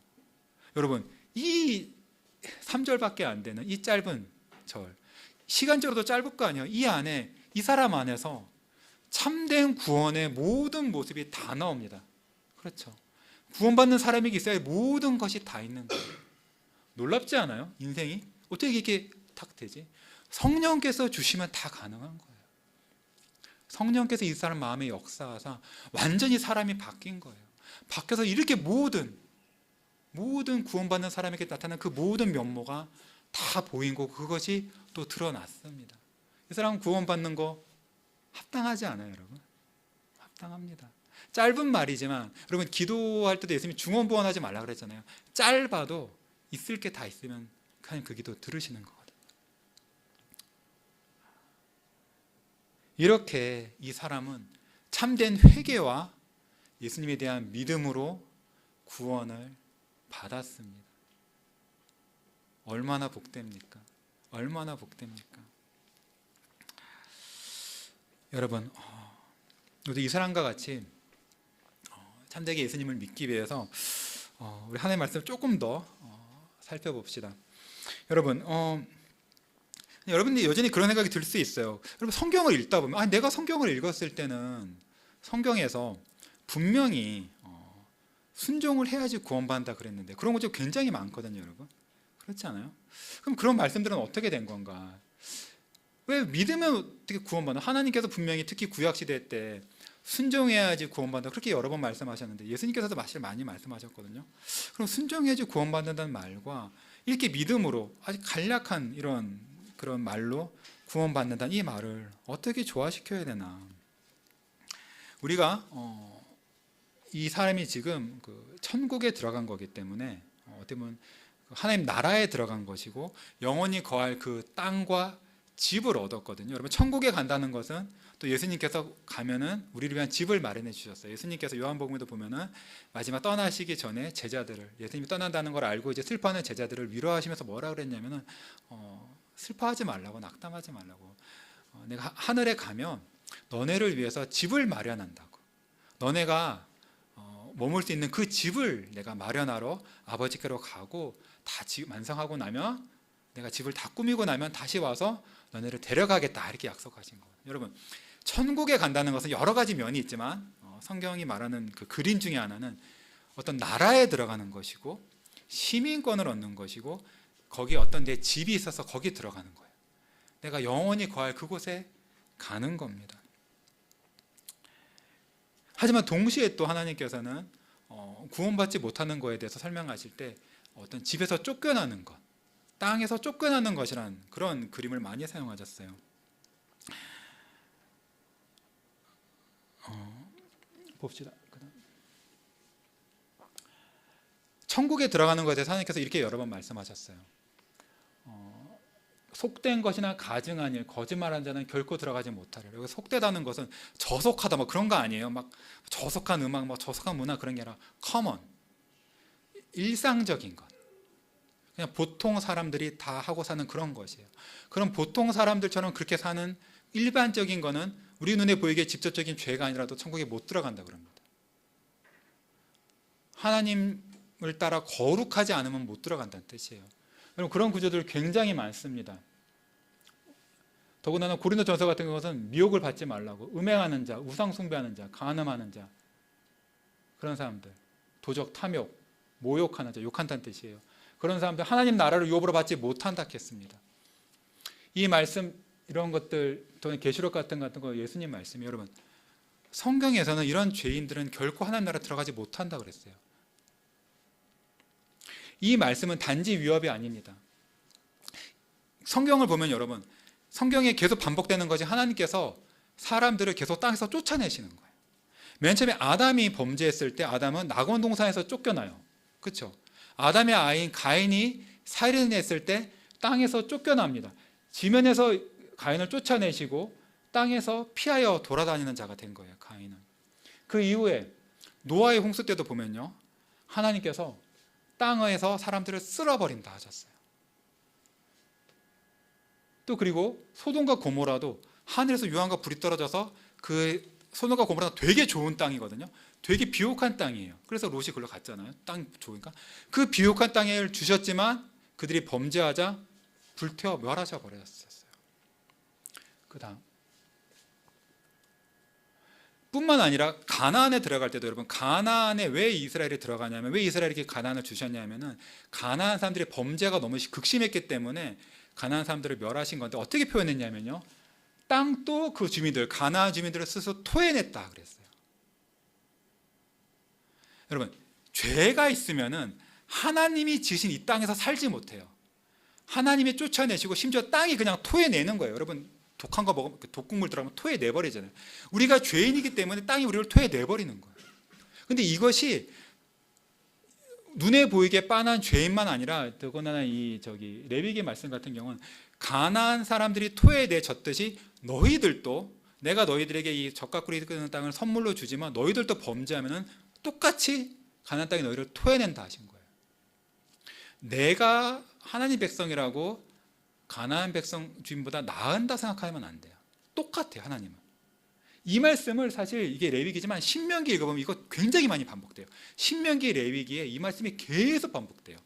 여러분, 이 3절밖에 안 되는 이 짧은 절, 시간적으로도 짧을 거 아니에요. 이 안에, 이 사람 안에서 참된 구원의 모든 모습이 다 나옵니다. 그렇죠? 구원받는 사람에게 있어야 모든 것이 다 있는 거예요. 놀랍지 않아요? 인생이 어떻게 이렇게 탁 되지? 성령께서 주시면 다 가능한 거예요. 성령께서 이 사람 마음에 역사하사 완전히 사람이 바뀐 거예요. 바뀌어서 이렇게 모든 구원받는 사람에게 나타난 그 모든 면모가 다 보인 거, 그것이 또 드러났습니다. 이 사람은 구원받는 거 합당하지 않아요, 여러분? 합당합니다. 짧은 말이지만, 여러분 기도할 때도 예수님이 중언부언하지 말라 그랬잖아요. 짧아도 있을 게 다 있으면 하나님 그 기도 들으시는 거거든요. 이렇게 이 사람은 참된 회개와 예수님에 대한 믿음으로 구원을 받았습니다. 얼마나 복됩니까? 얼마나 복됩니까? 여러분, 우리 이 사람과 같이 참되게 예수님을 믿기 위해서 우리 하나님의 말씀을 조금 더 살펴봅시다. 여러분, 여러분들이 여전히 그런 생각이 들 수 있어요. 여러분, 성경을 읽다 보면, 내가 성경을 읽었을 때는 성경에서 분명히 순종을 해야지 구원받는다 그랬는데, 그런 것도 굉장히 많거든요, 여러분. 그렇지 않아요? 그럼 그런 말씀들은 어떻게 된 건가? 왜 믿으면 어떻게 구원받나? 하나님께서 분명히 특히 구약시대 때 순종해야지 구원받는다 그렇게 여러 번 말씀하셨는데, 예수님께서도 사실 많이 말씀하셨거든요. 그럼 순종해야지 구원받는다는 말과 이렇게 믿음으로 아주 간략한 그런 말로 구원받는다는 이 말을 어떻게 조화시켜야 되나? 우리가 이 사람이 지금 그 천국에 들어간 거기 때문에 어떻게 보면 하나님 나라에 들어간 것이고 영원히 거할 그 땅과 집을 얻었거든요. 여러분, 천국에 간다는 것은 또 예수님께서 가면은 우리를 위한 집을 마련해 주셨어요. 예수님께서 요한복음에도 보면은 마지막 떠나시기 전에 제자들을, 예수님이 떠난다는 걸 알고 이제 슬퍼하는 제자들을 위로하시면서 뭐라 그랬냐면은 슬퍼하지 말라고, 낙담하지 말라고. 내가 하늘에 가면 너네를 위해서 집을 마련한다고. 너네가 머물 수 있는 그 집을 내가 마련하러 아버지께로 가고 다 완성하고 나면, 내가 집을 다 꾸미고 나면 다시 와서 너네를 데려가겠다, 이렇게 약속하신 거예요. 여러분, 천국에 간다는 것은 여러 가지 면이 있지만 성경이 말하는 그 그림 중에 하나는 어떤 나라에 들어가는 것이고 시민권을 얻는 것이고, 거기에 어떤 내 집이 있어서 거기 들어가는 거예요. 내가 영원히 거할 그곳에 가는 겁니다. 하지만 동시에 또 하나님께서는 구원받지 못하는 것에 대해서 설명하실 때 어떤 집에서 쫓겨나는 것, 땅에서 쫓겨나는 것이란 그런 그림을 많이 사용하셨어요. 봅시다. 천국에 들어가는 것에 대해서 하나님께서 이렇게 여러 번 말씀하셨어요. 속된 것이나 가증한 일, 거짓말하는 자는 결코 들어가지 못하리라. 여기 속되다는 것은 저속하다 뭐 그런 거 아니에요. 막 저속한 음악, 뭐 저속한 문화 그런 게 아니라 커먼, 일상적인 것. 그냥 보통 사람들이 다 하고 사는 그런 것이에요. 그럼 보통 사람들처럼 그렇게 사는 일반적인 거는 우리 눈에 보이게 직접적인 죄가 아니라도 천국에 못 들어간다 그럽니다. 하나님을 따라 거룩하지 않으면 못 들어간다는 뜻이에요. 여러분 그런 구조들 굉장히 많습니다. 더군다나 고린도전서 같은 것은 미혹을 받지 말라고, 음행하는 자, 우상 숭배하는 자, 간음하는 자, 그런 사람들, 도적, 탐욕, 모욕하는 자, 욕한다는 뜻이에요. 그런 사람들 하나님 나라를 유업으로 받지 못한다 했습니다. 이 말씀 이런 것들 또는 계시록 같은 거 예수님 말씀이 여러분 성경에서는 이런 죄인들은 결코 하나님 나라 들어가지 못한다 그랬어요. 이 말씀은 단지 위협이 아닙니다. 성경을 보면 여러분 성경에 계속 반복되는 것이 하나님께서 사람들을 계속 땅에서 쫓아내시는 거예요. 맨 처음에 아담이 범죄했을 때 아담은 낙원 동산에서 쫓겨나요. 그렇죠? 아담의 아이인 가인이 살인했을 때 땅에서 쫓겨납니다. 지면에서 가인을 쫓아내시고 땅에서 피하여 돌아다니는 자가 된 거예요. 가인은. 그 이후에 노아의 홍수 때도 보면요, 하나님께서 땅에서 사람들을 쓸어버린다 하셨어요. 또 그리고 소돔과 고모라도 하늘에서 유황과 불이 떨어져서 그 소돔과 고모라가 되게 좋은 땅이거든요. 되게 비옥한 땅이에요. 그래서 롯이 그걸로 갔잖아요. 땅 좋으니까. 그 비옥한 땅을 주셨지만 그들이 범죄하자 불태워 멸하셔 버렸었어요. 그 다음 뿐만 아니라 가나안에 들어갈 때도 여러분 가나안에 왜 이스라엘이 들어가냐면 왜 이스라엘에게 가나안을 주셨냐면은 가나안 사람들의 범죄가 너무 극심했기 때문에 가나안 사람들을 멸하신 건데 어떻게 표현했냐면요, 땅도 그 주민들 가나안 주민들을 스스로 토해냈다 그랬어요. 여러분 죄가 있으면은 하나님이 지으신 이 땅에서 살지 못해요. 하나님이 쫓아내시고 심지어 땅이 그냥 토해내는 거예요. 여러분 독한 거 먹으면 독국물 들어가면 토해내버리잖아요. 우리가 죄인이기 때문에 땅이 우리를 토해내버리는 거예요. 근데 이것이 눈에 보이게 빤한 죄인만 아니라 더군다나 이 레위기 말씀 같은 경우는 가나안 사람들이 토해내졌듯이 너희들도 내가 너희들에게 이 젖과 꿀이 끓는 땅을 선물로 주지만 너희들도 범죄하면은 똑같이 가나안 땅이 너희를 토해낸다 하신 거예요. 내가 하나님 백성이라고 가나안 백성 주민보다 나은다 생각하면 안 돼요. 똑같아요. 하나님은. 이 말씀을 사실 이게 레위기지만 신명기 읽어보면 이거 굉장히 많이 반복돼요. 신명기 레위기에 이 말씀이 계속 반복돼요.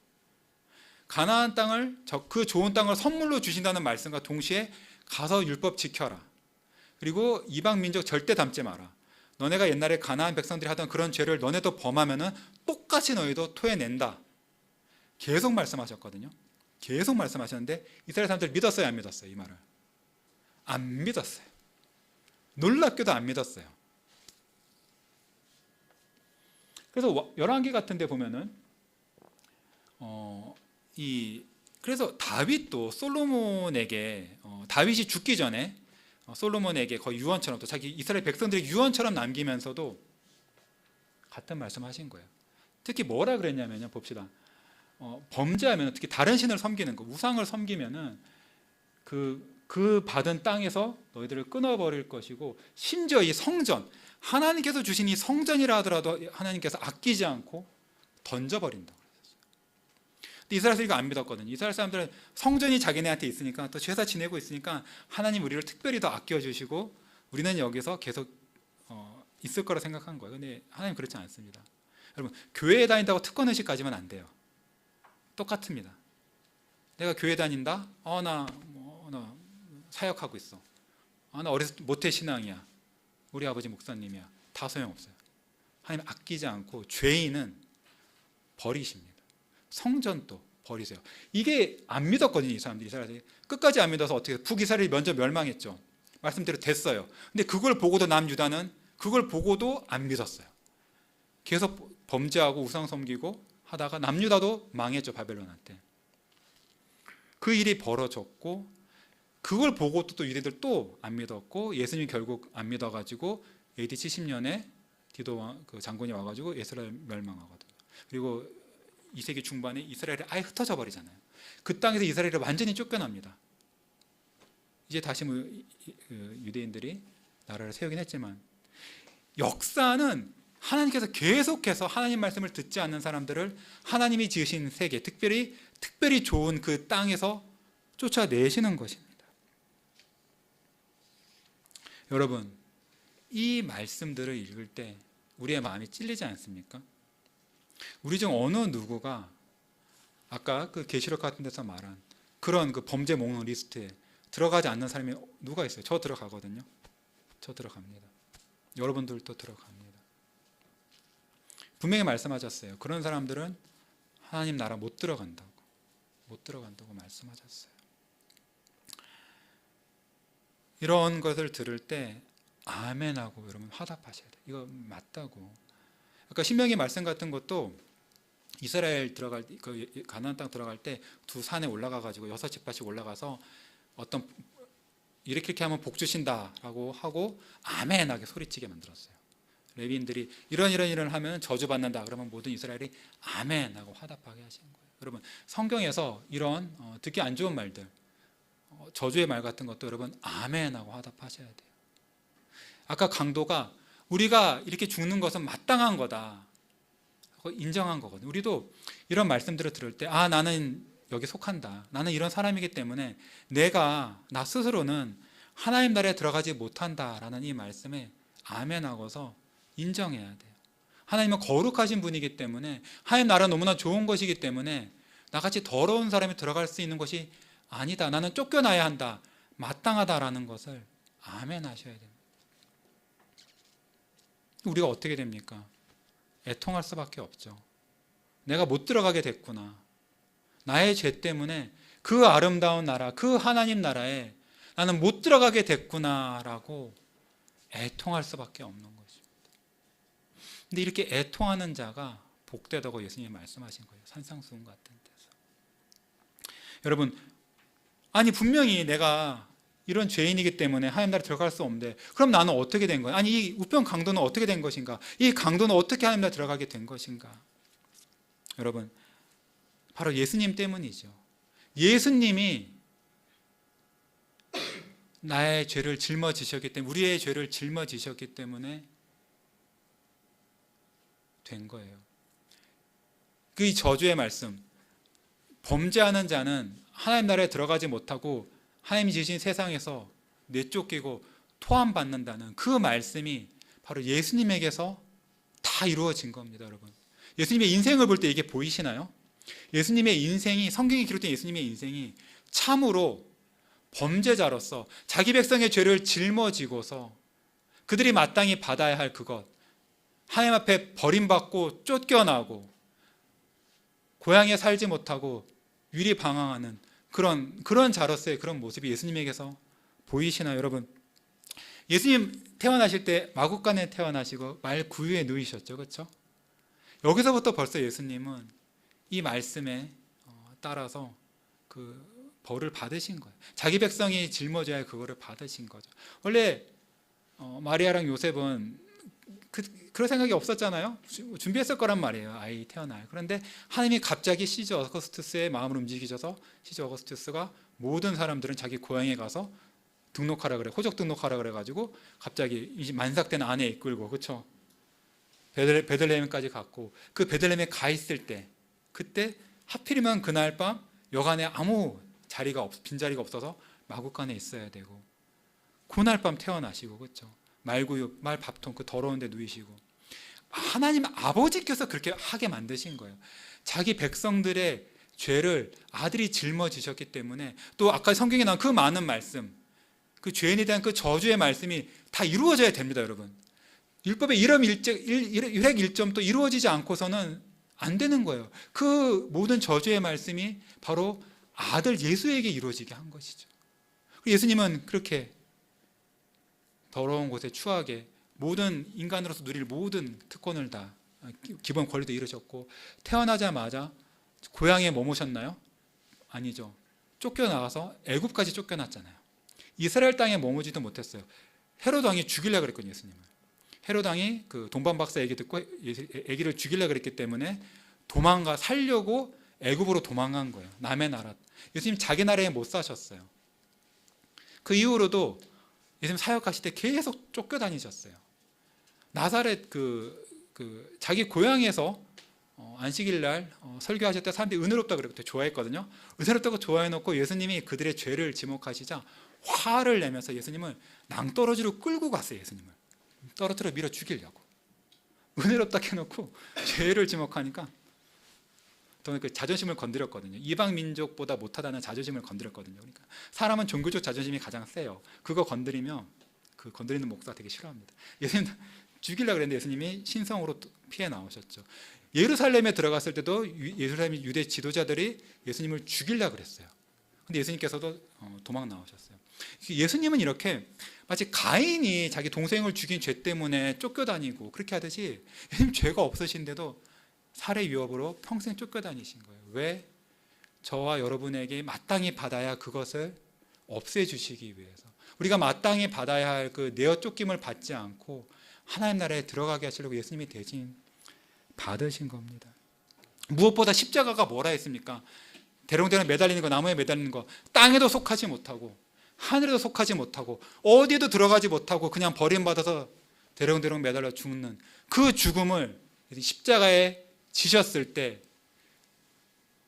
가나안 땅을 그 좋은 땅을 선물로 주신다는 말씀과 동시에 가서 율법 지켜라. 그리고 이방 민족 절대 닮지 마라. 너네가 옛날에 가나안 백성들이 하던 그런 죄를 너네도 범하면은 똑같이 너희도 토해낸다. 계속 말씀하셨거든요. 계속 말씀하셨는데 이스라엘 사람들 믿었어요, 안 믿었어요? 이 말을 안 믿었어요. 놀랍게도 안 믿었어요. 그래서 열왕기 같은 데 보면은 그래서 다윗도 솔로몬에게 다윗이 죽기 전에 솔로몬에게 거의 유언처럼 또 자기 이스라엘 백성들의 유언처럼 남기면서도 같은 말씀하신 거예요. 특히 뭐라 그랬냐면요, 봅시다. 범죄하면 특히 다른 신을 섬기는 거, 우상을 섬기면은 그 받은 땅에서 너희들을 끊어버릴 것이고 심지어 이 성전, 하나님께서 주신 이 성전이라 하더라도 하나님께서 아끼지 않고 던져버린다고 그랬어요. 근데 이스라엘 사람들이 안 믿었거든요. 이스라엘 사람들은 성전이 자기네한테 있으니까 또 제사 지내고 있으니까 하나님 우리를 특별히 더 아껴주시고 우리는 여기서 계속 있을 거라 생각한 거예요. 근데 하나님 그렇지 않습니다. 여러분 교회에 다닌다고 특권의식 가지면 안 돼요. 똑같습니다. 내가 교회 다닌다? 나 사역하고 있어. 나 어렸을 때 모태신앙이야. 우리 아버지 목사님이야. 다 소용없어요. 하나님 아끼지 않고 죄인은 버리십니다. 성전도 버리세요. 이게 안 믿었거든요. 이 사람들이. 이스라엘이 끝까지 안 믿어서 어떻게 북이스라엘이 먼저 멸망했죠. 말씀대로 됐어요. 근데 그걸 보고도 남유다는 그걸 보고도 안 믿었어요. 계속 범죄하고 우상 섬기고 하다가 남유다도 망했죠. 바벨론한테. 그 일이 벌어졌고 그걸 보고 또 유대들 또 안 믿었고 예수님 결국 안 믿어가지고 AD 70년에 디도 그 장군이 와가지고 이스라엘 멸망하거든요. 그리고 2세기 중반에 이스라엘이 아예 흩어져 버리잖아요. 그 땅에서 이스라엘이 완전히 쫓겨납니다. 이제 다시 유대인들이 나라를 세우긴 했지만, 역사는 하나님께서 계속해서 하나님 말씀을 듣지 않는 사람들을 하나님이 지으신 세계, 특별히 좋은 그 땅에서 쫓아내시는 것입니다. 여러분, 이 말씀들을 읽을 때 우리의 마음이 찔리지 않습니까? 우리 중 어느 누구가 아까 그 계시록 같은 데서 말한 그런 그 범죄 목록 리스트에 들어가지 않는 사람이 누가 있어요? 저 들어가거든요. 저 들어갑니다. 여러분들도 들어갑니다. 분명히 말씀하셨어요. 그런 사람들은 하나님 나라 못 들어간다고 말씀하셨어요. 이런 것을 들을 때 아멘하고 여러분 화답하셔야 돼요. 이거 맞다고. 아까 신명기 말씀 같은 것도 이스라엘 들어갈 그 가나안 땅 들어갈 때 두 산에 올라가 가지고 6지파씩 올라가서 어떤 이렇게 하면 복 주신다라고 하고 아멘하게 소리치게 만들었어요. 레위인들이 이런 하면 저주받는다 그러면 모든 이스라엘이 아멘하고 화답하게 하신 거예요. 여러분, 성경에서 이런 듣기 안 좋은 말들, 저주의 말 같은 것도 여러분 아멘하고 화답하셔야 돼요. 아까 강도가 우리가 이렇게 죽는 것은 마땅한 거다 인정한 거거든요. 우리도 이런 말씀들을 들을 때 나는 여기 속한다, 나는 이런 사람이기 때문에 나 스스로는 하나님 나라에 들어가지 못한다라는 이 말씀에 아멘하고서 인정해야 돼요. 하나님은 거룩하신 분이기 때문에, 하나님 나라는 너무나 좋은 것이기 때문에 나같이 더러운 사람이 들어갈 수 있는 것이 아니다, 나는 쫓겨나야 한다, 마땅하다라는 것을 아멘하셔야 됩니다. 우리가 어떻게 됩니까? 애통할 수밖에 없죠. 내가 못 들어가게 됐구나, 나의 죄 때문에 그 아름다운 나라, 그 하나님 나라에 나는 못 들어가게 됐구나라고 애통할 수밖에 없는 것입니다. 근데 이렇게 애통하는 자가 복되다고 예수님이 말씀하신 거예요. 산상수훈 같은 데서. 여러분, 분명히 내가 이런 죄인이기 때문에 하나님 나라에 들어갈 수 없는데 그럼 나는 어떻게 된 거야? 이 우편 강도는 어떻게 된 것인가? 이 강도는 어떻게 하나님 나라에 들어가게 된 것인가? 여러분, 바로 예수님 때문이죠. 예수님이 나의 죄를 짊어지셨기 때문에, 우리의 죄를 짊어지셨기 때문에 된 거예요. 그 저주의 말씀, 범죄하는 자는 하나님 나라에 들어가지 못하고 하나님이 지으신 세상에서 내쫓기고 토함받는다는 그 말씀이 바로 예수님에게서 다 이루어진 겁니다. 여러분, 예수님의 인생을 볼 때 이게 보이시나요? 예수님의 인생이, 성경에 기록된 예수님의 인생이 참으로 범죄자로서 자기 백성의 죄를 짊어지고서 그들이 마땅히 받아야 할 그것, 하나님 앞에 버림받고 쫓겨나고 고향에 살지 못하고 유리방황하는 그런 자로서의 그런 모습이 예수님에게서 보이시나요? 여러분, 예수님 태어나실 때 마구간에 태어나시고 말 구유에 누이셨죠, 그렇죠? 여기서부터 벌써 예수님은 이 말씀에 따라서 그 벌을 받으신 거예요. 자기 백성이 짊어져야 할 그거를 받으신 거죠. 원래 마리아랑 요셉은 그런 생각이 없었잖아요. 준비했을 거란 말이에요, 아이 태어날. 그런데 하나님이 갑자기 시저 어거스투스의 마음을 움직이셔서 시저 어거스투스가 모든 사람들은 자기 고향에 가서 등록하라 그래, 호적 등록하라 그래가지고 갑자기 이제 만삭된 아내 이끌고, 그렇죠? 베들레헴까지 갔고, 그 베들레헴에 가 있을 때, 그때 하필이면 그날 밤 여간에 아무 빈자리가 없어서 마구간에 있어야 되고, 그날 밤 태어나시고, 그렇죠? 말구육, 말밥통 그 더러운 데 누이시고, 하나님 아버지께서 그렇게 하게 만드신 거예요. 자기 백성들의 죄를 아들이 짊어지셨기 때문에, 또 아까 성경에 나온 그 많은 말씀, 그 죄인에 대한 그 저주의 말씀이 다 이루어져야 됩니다. 여러분, 율법의 일획 일점도 이루어지지 않고서는 안 되는 거예요. 그 모든 저주의 말씀이 바로 아들 예수에게 이루어지게 한 것이죠. 예수님은 그렇게 더러운 곳에 추하게 모든 인간으로서 누릴 모든 특권을 다, 기본 권리도 이루셨고, 태어나자마자 고향에 머무셨나요? 아니죠. 쫓겨나가서 애굽까지 쫓겨났잖아요. 이스라엘 땅에 머무지도 못했어요. 헤롯 왕이 죽이려고 그랬거든요, 예수님을. 헤롯 왕이 그 동방 박사 얘기 듣고 아기를 죽이려고 그랬기 때문에 살려고 애굽으로 도망간 거예요. 남의 나라. 예수님 자기 나라에 못 사셨어요. 그 이후로도 예수님 사역하실 때 계속 쫓겨다니셨어요. 나사렛 자기 고향에서 안식일 날 설교하실 때 사람들이 은혜롭다 그랬고 되게 좋아했거든요. 은혜롭다고 좋아해놓고 예수님이 그들의 죄를 지목하시자 화를 내면서 예수님을 낭떠러지로 끌고 갔어요. 예수님을 떨어뜨려 밀어 죽이려고. 은혜롭다 해놓고 죄를 지목하니까 저는 그 자존심을 건드렸거든요. 이방 민족보다 못하다는 자존심을 건드렸거든요. 그러니까 사람은 종교적 자존심이 가장 세요. 그거 건드리면 그 건드리는 목사가 되게 싫어합니다. 예수님 죽이려고 그랬는데 예수님이 신성으로 피해 나오셨죠. 예루살렘에 들어갔을 때도 예루살렘 유대 지도자들이 예수님을 죽이려고 그랬어요. 근데 예수님께서도 도망 나오셨어요. 예수님은 이렇게 마치 가인이 자기 동생을 죽인 죄 때문에 쫓겨다니고 그렇게 하듯이 예수님 죄가 없으신데도 살해 위협으로 평생 쫓겨다니신 거예요. 왜? 저와 여러분에게 마땅히 받아야 그것을 없애주시기 위해서. 우리가 마땅히 받아야 할 그 내어 쫓김을 받지 않고 하나님 나라에 들어가게 하시려고 예수님이 대신 받으신 겁니다. 무엇보다 십자가가 뭐라 했습니까? 대롱대롱 매달리는 거, 나무에 매달리는 거, 땅에도 속하지 못하고 하늘에도 속하지 못하고 어디에도 들어가지 못하고 그냥 버림받아서 대롱대롱 매달려 죽는 그 죽음을 십자가에 지셨을 때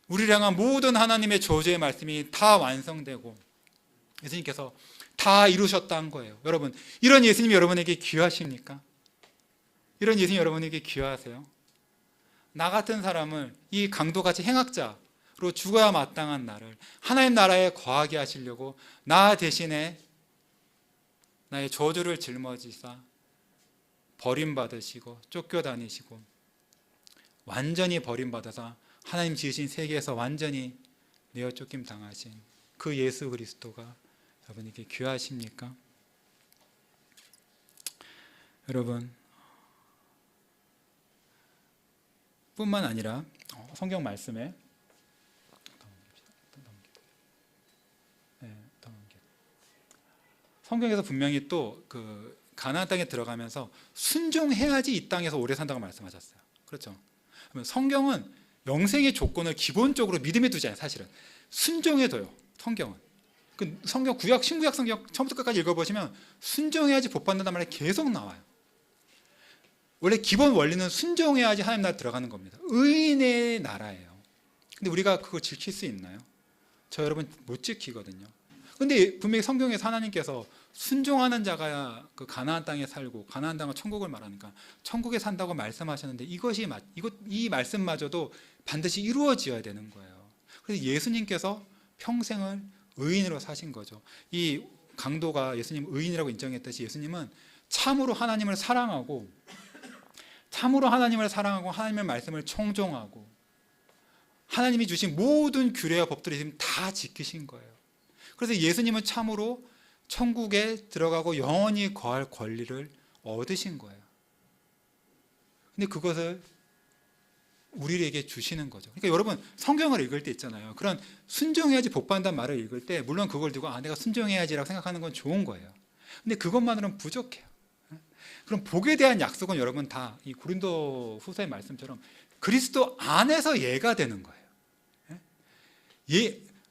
우리를 향한 모든 하나님의 저주의 말씀이 다 완성되고 예수님께서 다 이루셨다는 거예요. 여러분, 이런 예수님이 여러분에게 귀하십니까? 이런 예수님이 여러분에게 귀하세요? 나 같은 사람을 이 강도같이 행악자로 죽어야 마땅한 나를 하나님 나라에 거하게 하시려고 나 대신에 나의 저주를 짊어지사 버림받으시고 쫓겨다니시고 완전히 버림받아서 하나님 지으신 세계에서 완전히 내어 쫓김 당하신 그 예수 그리스도가 여러분에게 귀하십니까? 여러분, 뿐만 아니라 성경 말씀에 성경에서 분명히 또 그 가나안 땅에 들어가면서 순종해야지 이 땅에서 오래 산다고 말씀하셨어요. 그렇죠? 그러면 성경은 영생의 조건을 기본적으로 믿음에 두지 않아요. 사실은 순종에 둬요. 성경은. 그 성경 구약 신구약 성경 처음부터 끝까지 읽어보시면 순종해야지 복 받는다는 말이 계속 나와요. 원래 기본 원리는 순종해야지 하나님 나라 들어가는 겁니다. 의인의 나라예요. 근데 우리가 그걸 지킬 수 있나요? 저 여러분 못 지키거든요. 근데 분명히 성경에서 하나님께서 순종하는 자가 그 가나안 땅에 살고 가나안 땅은 천국을 말하니까 천국에 산다고 말씀하셨는데 이 말씀마저도 반드시 이루어져야 되는 거예요. 그래서 예수님께서 평생을 의인으로 사신 거죠. 이 강도가 예수님 의인이라고 인정했듯이 예수님은 참으로 하나님을 사랑하고 하나님의 말씀을 청종하고 하나님이 주신 모든 규례와 법들을 다 지키신 거예요. 그래서 예수님은 참으로 천국에 들어가고 영원히 거할 권리를 얻으신 거예요. 근데 그것을 우리에게 주시는 거죠. 그러니까 여러분 성경을 읽을 때 있잖아요. 그런 순종해야지 복 받는다는 말을 읽을 때 물론 그걸 두고 내가 순종해야지라고 생각하는 건 좋은 거예요. 근데 그것만으로는 부족해요. 그럼 복에 대한 약속은 여러분 다 이 고린도 후서의 말씀처럼 그리스도 안에서 예가 되는 거예요.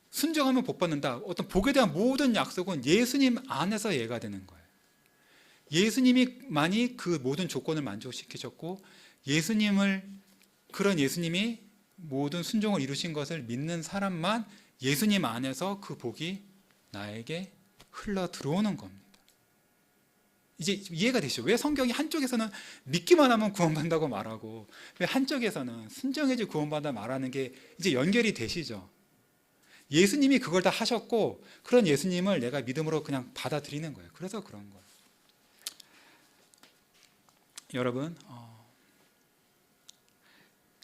순종하면 복 받는다. 어떤 복에 대한 모든 약속은 예수님 안에서 예가 되는 거예요. 예수님이만이 그 모든 조건을 만족시키셨고 그런 예수님이 모든 순종을 이루신 것을 믿는 사람만 예수님 안에서 그 복이 나에게 흘러 들어오는 겁니다. 이제 이해가 되시죠? 왜 성경이 한쪽에서는 믿기만 하면 구원받는다고 말하고 왜 한쪽에서는 순종해야지 구원받아 말하는 게 이제 연결이 되시죠? 예수님이 그걸 다 하셨고 그런 예수님을 내가 믿음으로 그냥 받아들이는 거예요. 그래서 그런 거예요. 여러분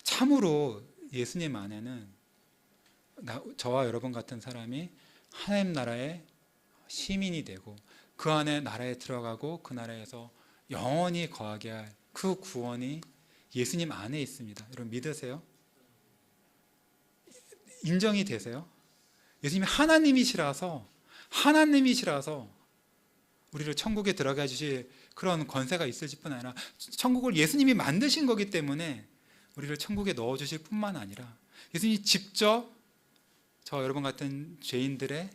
참으로 예수님 안에는 저와 여러분 같은 사람이 하나님 나라의 시민이 되고 그 안에 나라에 들어가고 그 나라에서 영원히 거하게 할 그 구원이 예수님 안에 있습니다. 여러분 믿으세요? 인정이 되세요? 예수님이 하나님이시라서 우리를 천국에 들어가 주실 그런 권세가 있을 뿐 아니라 천국을 예수님이 만드신 거기 때문에 우리를 천국에 넣어주실 뿐만 아니라 예수님이 직접 저 여러분 같은 죄인들의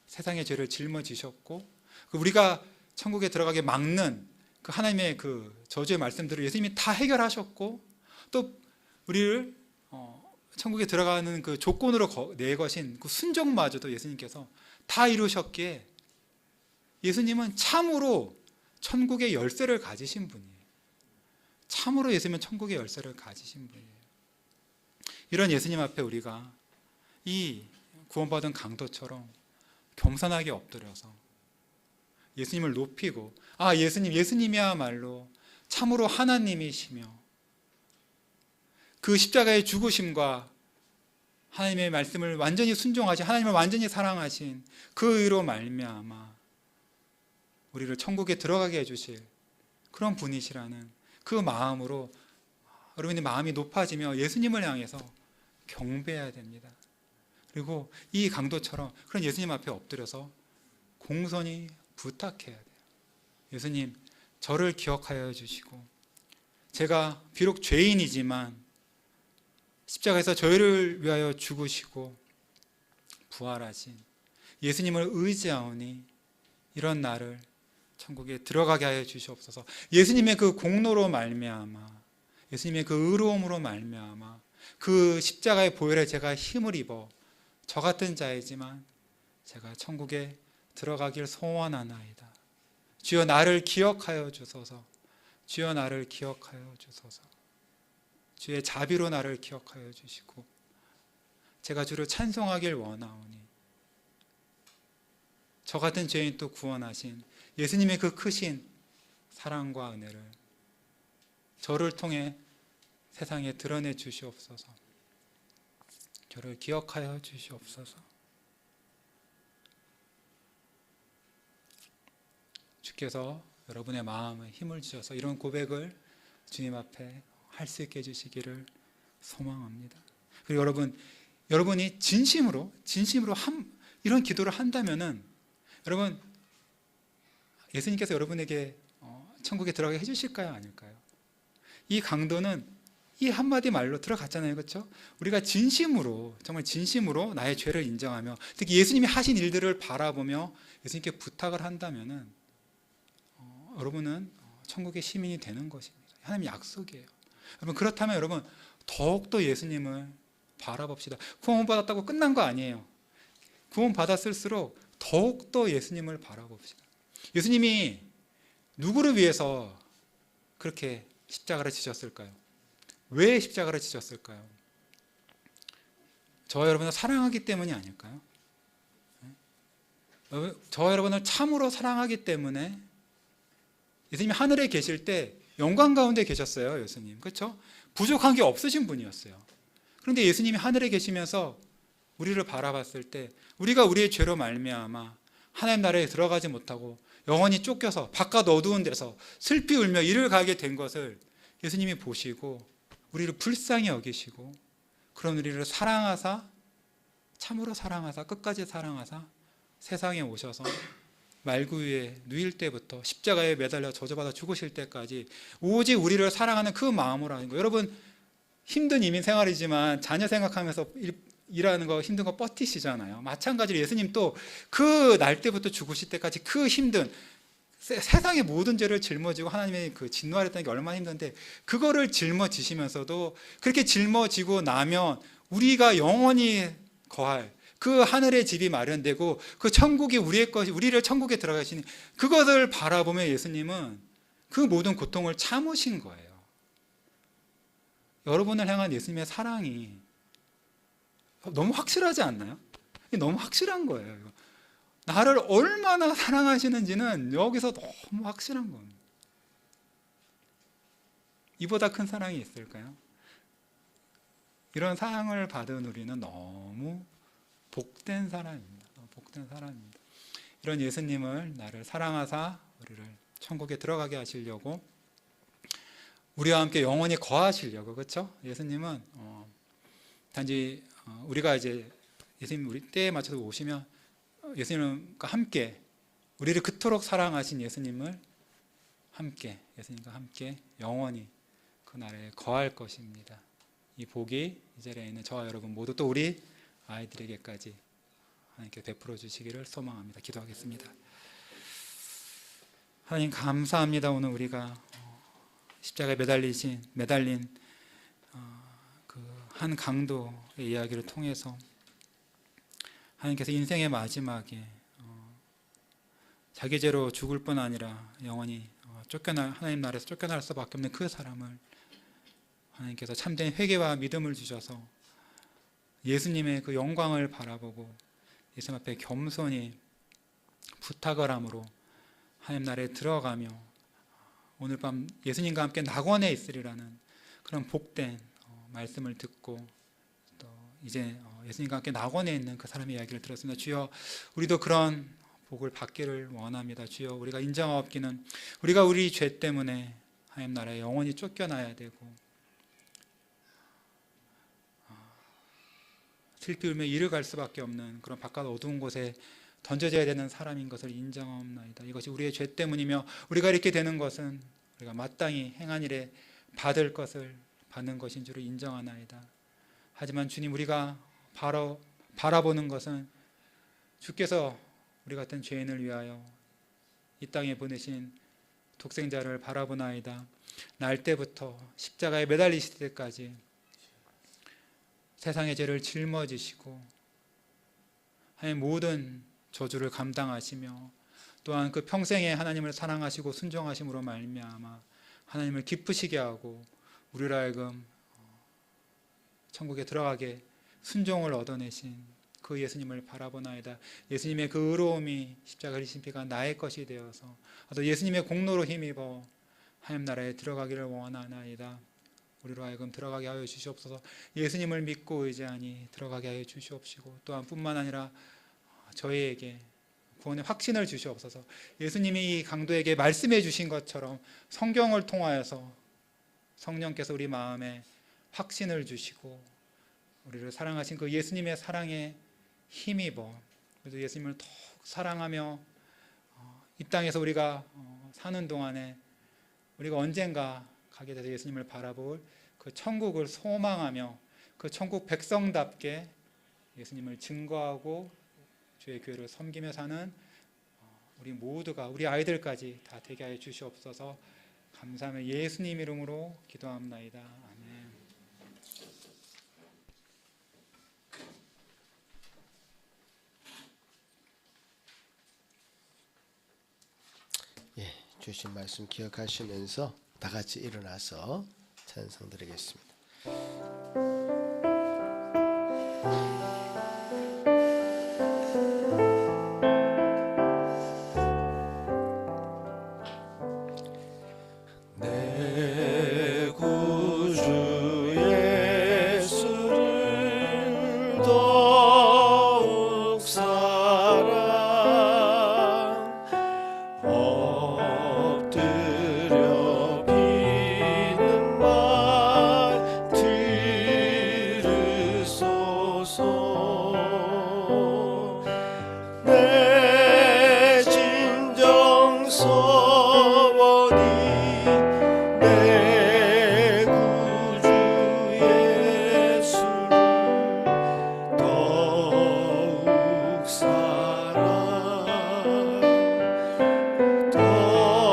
세상의 죄를 짊어지셨고 우리가 천국에 들어가게 막는 그 하나님의 그 저주의 말씀들을 예수님이 다 해결하셨고 또 우리를 천국에 들어가는 그 조건으로 내거신 그 순종마저도 예수님께서 다 이루셨기에 예수님은 참으로 천국의 열쇠를 가지신 분이에요. 참으로 예수님은 천국의 열쇠를 가지신 분이에요. 이런 예수님 앞에 우리가 이 구원받은 강도처럼 겸손하게 엎드려서 예수님을 높이고 예수님이야말로 참으로 하나님이시며 그 십자가의 죽으심과 하나님의 말씀을 완전히 순종하신 하나님을 완전히 사랑하신 그 의로 말미암아 우리를 천국에 들어가게 해주실 그런 분이시라는 그 마음으로 여러분의 마음이 높아지며 예수님을 향해서 경배해야 됩니다. 그리고 이 강도처럼 그런 예수님 앞에 엎드려서 공손히 부탁해야 돼요. 예수님, 저를 기억하여 주시고 제가 비록 죄인이지만 십자가에서 저희를 위하여 죽으시고 부활하신 예수님을 의지하오니 이런 나를 천국에 들어가게 하여 주시옵소서. 예수님의 그 공로로 말미암아 예수님의 그 의로움으로 말미암아 그 십자가의 보혈에 제가 힘을 입어 저 같은 자이지만 제가 천국에 들어가길 소원하나이다. 주여 나를 기억하여 주소서. 주여 나를 기억하여 주소서. 주의 자비로 나를 기억하여 주시고 제가 주를 찬송하길 원하오니 저 같은 죄인 또 구원하신 예수님의 그 크신 사랑과 은혜를 저를 통해 세상에 드러내 주시옵소서. 저를 기억하여 주시옵소서. 주께서 여러분의 마음에 힘을 주셔서 이런 고백을 주님 앞에 할 수 있게 해주시기를 소망합니다. 그리고 여러분이 진심으로 이런 기도를 한다면은 여러분 예수님께서 여러분에게 천국에 들어가게 해주실까요? 아닐까요? 이 강도는 이 한마디 말로 들어갔잖아요. 그렇죠? 우리가 정말 진심으로 나의 죄를 인정하며 특히 예수님이 하신 일들을 바라보며 예수님께 부탁을 한다면은 여러분은 천국의 시민이 되는 것입니다. 하나님의 약속이에요. 여러분 그렇다면 여러분 더욱더 예수님을 바라봅시다. 구원받았다고 끝난 거 아니에요. 구원받았을수록 더욱더 예수님을 바라봅시다. 예수님이 누구를 위해서 그렇게 십자가를 지셨을까요? 왜 십자가를 지셨을까요? 저와 여러분을 사랑하기 때문이 아닐까요? 저와 여러분을 참으로 사랑하기 때문에 예수님이 하늘에 계실 때 영광 가운데 계셨어요. 예수님, 그렇죠? 부족한 게 없으신 분이었어요. 그런데 예수님이 하늘에 계시면서 우리를 바라봤을 때 우리가 우리의 죄로 말미암아 하나님 나라에 들어가지 못하고 영원히 쫓겨서 바깥 어두운 데서 슬피 울며 이를 가게 된 것을 예수님이 보시고 우리를 불쌍히 여기시고 그런 우리를 사랑하사 참으로 사랑하사 끝까지 사랑하사 세상에 오셔서 말구유에 누일 때부터 십자가에 매달려 저주받아 죽으실 때까지 오직 우리를 사랑하는 그 마음으로 하는 거예요. 여러분 힘든 이민 생활이지만 자녀 생각하면서 일하는 거 힘든 거 버티시잖아요. 마찬가지로 예수님도 그 날 때부터 죽으실 때까지 그 힘든 세상의 모든 죄를 짊어지고 하나님의 그 진노하랬다는 게 얼마나 힘든데 그거를 짊어지시면서도 그렇게 짊어지고 나면 우리가 영원히 거할 그 하늘의 집이 마련되고 그 천국이 우리의 것이 우리를 천국에 들어가시니 그것을 바라보며 예수님은 그 모든 고통을 참으신 거예요. 여러분을 향한 예수님의 사랑이 너무 확실하지 않나요? 너무 확실한 거예요. 나를 얼마나 사랑하시는지는 여기서 너무 확실한 겁니다. 이보다 큰 사랑이 있을까요? 이런 사랑을 받은 우리는 너무 복된 사람입니다. 복된 사람입니다. 이런 예수님을 나를 사랑하사 우리를 천국에 들어가게 하시려고 우리와 함께 영원히 거하시려고 그렇죠? 예수님은 단지 우리가 이제 예수님 우리 때에 맞춰서 오시면 예수님과 함께 우리를 그토록 사랑하신 예수님을 함께 예수님과 함께 영원히 그 나라에 거할 것입니다. 이 복이 이 자리에 있는 저와 여러분 모두 또 우리 아이들에게까지 하나님께 베풀어 주시기를 소망합니다. 기도하겠습니다. 하나님 감사합니다. 오늘 우리가 십자가에 매달린 그 한 강도의 이야기를 통해서 하나님께서 인생의 마지막에 자기 죄로 죽을 뿐 아니라 영원히 하나님 나라에서 쫓겨날 수밖에 없는 그 사람을 하나님께서 참된 회개와 믿음을 주셔서 예수님의 그 영광을 바라보고 예수님 앞에 겸손히 부탁을 함으로 하나님 나라에 들어가며 오늘 밤 예수님과 함께 낙원에 있으리라는 그런 복된 말씀을 듣고 또 이제 예수님과 함께 낙원에 있는 그 사람의 이야기를 들었습니다. 주여, 우리도 그런 복을 받기를 원합니다. 주여, 우리가 인정하옵기는 우리가 우리 죄 때문에 하나님 나라에 영원히 쫓겨나야 되고 슬피 울며 이를 갈 수밖에 없는 그런 바깥 어두운 곳에 던져져야 되는 사람인 것을 인정하옵나이다. 이것이 우리의 죄 때문이며 우리가 이렇게 되는 것은 우리가 마땅히 행한 일에 받을 것을 받는 것인 줄을 인정하나이다. 하지만 주님, 우리가 바로 바라보는 것은 주께서 우리 같은 죄인을 위하여 이 땅에 보내신 독생자를 바라보나이다. 날 때부터 십자가에 매달리실 때까지 세상의 죄를 짊어지시고 하나님 모든 저주를 감당하시며 또한 그 평생에 하나님을 사랑하시고 순종하심으로 말미암아 하나님을 기쁘시게 하고 우리로 하여금 천국에 들어가게 순종을 얻어내신 그 예수님을 바라보나이다. 예수님의 그 의로움이 십자가 흘리신 피가 나의 것이 되어서 또 예수님의 공로로 힘입어 하나님 나라에 들어가기를 원하나이다. 우리로 하여금 들어가게 하여 주시옵소서. 예수님을 믿고 의지하니 들어가게 하여 주시옵시고 또한 뿐만 아니라 저희에게 구원의 확신을 주시옵소서. 예수님이 이 강도에게 말씀해 주신 것처럼 성경을 통하여서 성령께서 우리 마음에 확신을 주시고 우리를 사랑하신 그 예수님의 사랑에 힘입어 그래서 예수님을 더욱 사랑하며 이 땅에서 우리가 사는 동안에 우리가 언젠가 가게 돼서 예수님을 바라볼 그 천국을 소망하며 그 천국 백성답게 예수님을 증거하고 주의 교회를 섬기며 사는 우리 모두가 우리 아이들까지 다 되게 하여 주시옵소서. 감사하며 예수님 이름으로 기도합나이다. 아멘. 예, 주신 말씀 기억하시면서 다 같이 일어나서 찬송 드리겠습니다. 내 구주 예수를 더욱 사랑 엎드려 비는 말 들으소서. 내 진정 소원이 내 구주 예수를 더욱 사랑 더욱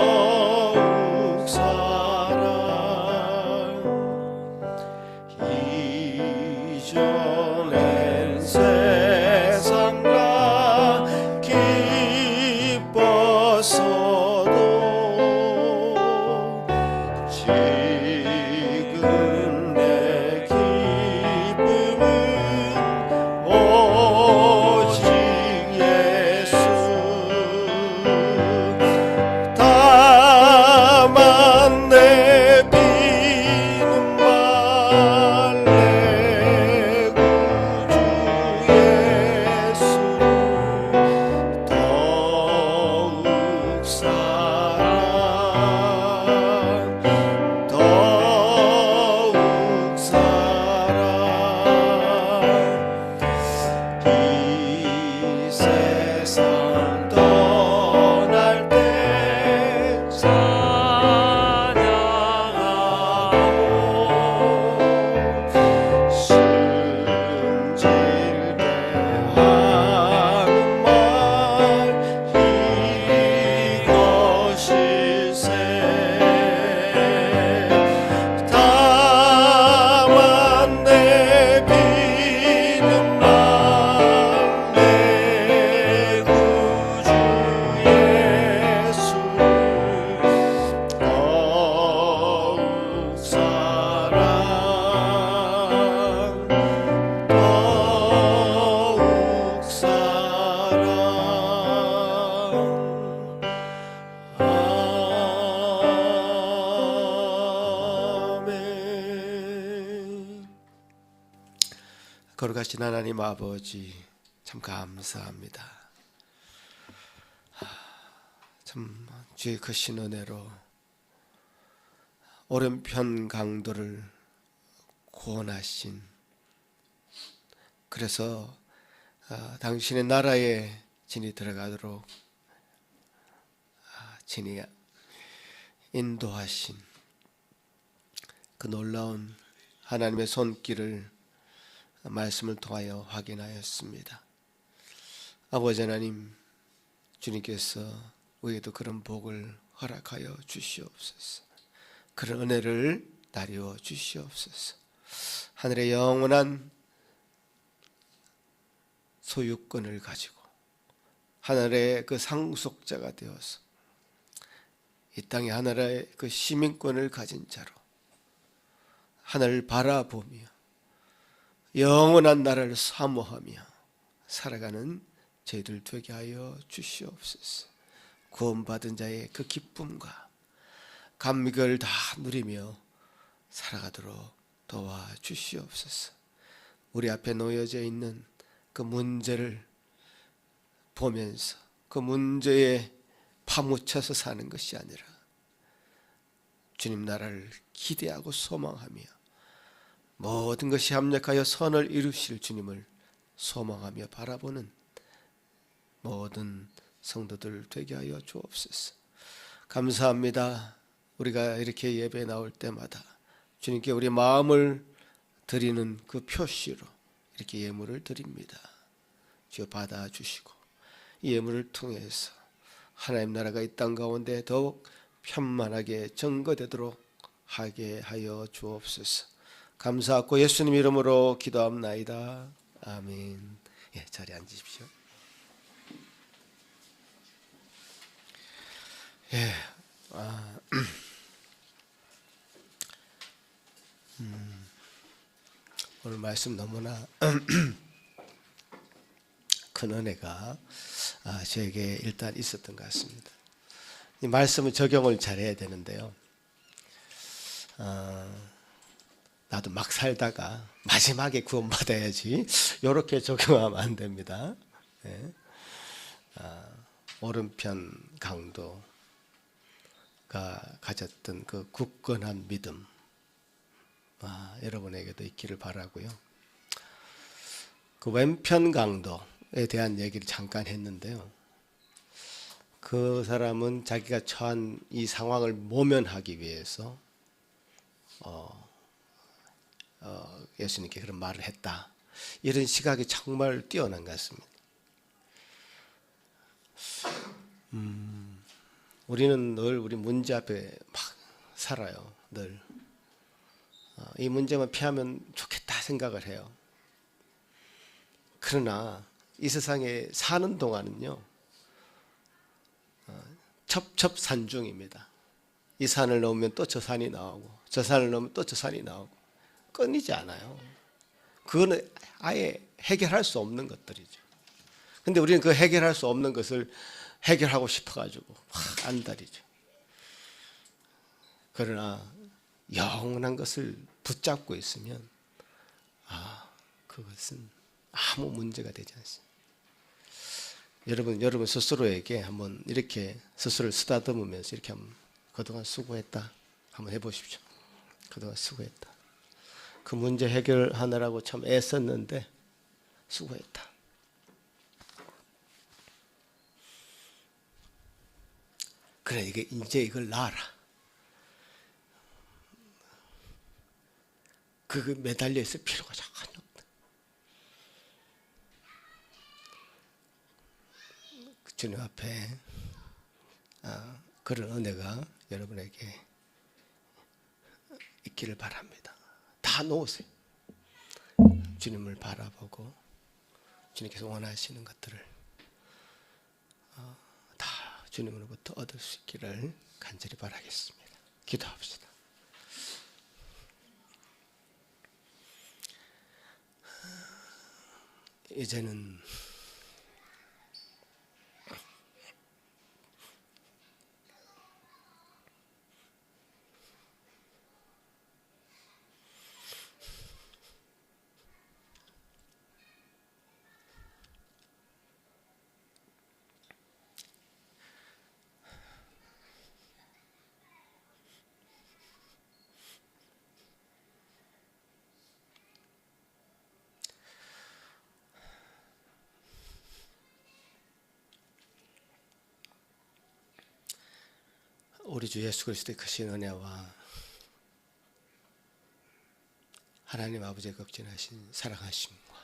거룩하신 하나님 아버지, 참 감사합니다. 참 주의 크신 은혜로 오른편 강도를 구원하신, 그래서 당신의 나라에 진이 들어가도록 진이 인도하신 그 놀라운 하나님의 손길을 말씀을 통하여 확인하였습니다. 아버지 하나님, 주님께서 우리에도 그런 복을 허락하여 주시옵소서. 그런 은혜를 나뉘어 주시옵소서. 하늘의 영원한 소유권을 가지고 하늘의 그 상속자가 되어서 이 땅의 하늘의 그 시민권을 가진 자로 하늘을 바라보며 영원한 나라를 사모하며 살아가는 저희들 되게 하여 주시옵소서. 구원받은 자의 그 기쁨과 감격을 다 누리며 살아가도록 도와주시옵소서. 우리 앞에 놓여져 있는 그 문제를 보면서 그 문제에 파묻혀서 사는 것이 아니라 주님 나라를 기대하고 소망하며 모든 것이 합력하여 선을 이루실 주님을 소망하며 바라보는 모든 성도들 되게 하여 주옵소서. 감사합니다. 우리가 이렇게 예배에 나올 때마다 주님께 우리 마음을 드리는 그 표시로 이렇게 예물을 드립니다. 주여 받아주시고 이 예물을 통해서 하나님 나라가 이 땅 가운데 더욱 편만하게 증거되도록 하게 하여 주옵소서. 감사하고 예수님 이름으로 기도합나이다. 아멘. 예, 자리에 앉으십시오. 예, 오늘 말씀 너무나 큰 은혜가 저에게 일단 있었던 것 같습니다. 이 말씀을 적용을 잘해야 되는데요. 나도 막 살다가 마지막에 구원받아야지 이렇게 적용하면 안 됩니다. 네. 오른편 강도가 가졌던 그 굳건한 믿음, 여러분에게도 있기를 바라고요. 그 왼편 강도에 대한 얘기를 잠깐 했는데요. 그 사람은 자기가 처한 이 상황을 모면하기 위해서 예수님께 그런 말을 했다. 이런 시각이 정말 뛰어난 것 같습니다. 우리는 늘 우리 문제 앞에 막 살아요. 늘 이 문제만 피하면 좋겠다 생각을 해요. 그러나 이 세상에 사는 동안은요, 첩첩산중입니다. 이 산을 넘으면 또 저 산이 나오고 저 산을 넘으면 또 저 산이 나오고 끊이지 않아요. 그거는 아예 해결할 수 없는 것들이죠. 근데 우리는 그 해결할 수 없는 것을 해결하고 싶어가지고 막 안달이죠. 그러나 영원한 것을 붙잡고 있으면 그것은 아무 문제가 되지 않습니다. 여러분 스스로에게 한번 이렇게 스스로를 쓰다듬으면서 이렇게 한번 그동안 수고했다 한번 해보십시오. 그동안 수고했다. 그 문제 해결하느라고 참 애썼는데 수고했다. 그래, 이제 이걸 놔라. 그거 매달려 있을 필요가 전혀 없다. 주님 앞에 그런 은혜가 여러분에게 있기를 바랍니다. 다 놓으세요. 주님을 바라보고 주님께서 원하시는 것들을 다 주님으로부터 얻을 수 있기를 간절히 바라겠습니다. 기도합시다. 이제는 우리 주 예수 그리스도의 크신 은혜와 하나님 아버지의 극진하신 사랑하심과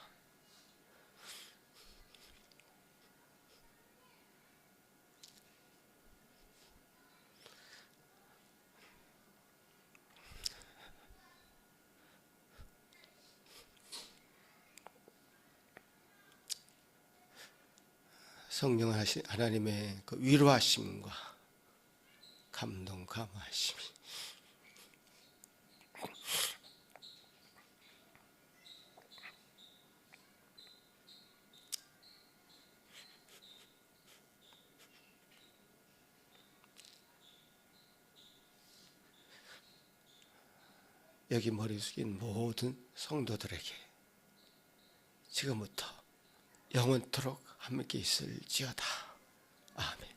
성령 하나님의 그 위로하심과 감동 감화하심이 여기 머리 숙인 모든 성도들에게 지금부터 영원토록 함께 있을지어다. 아멘.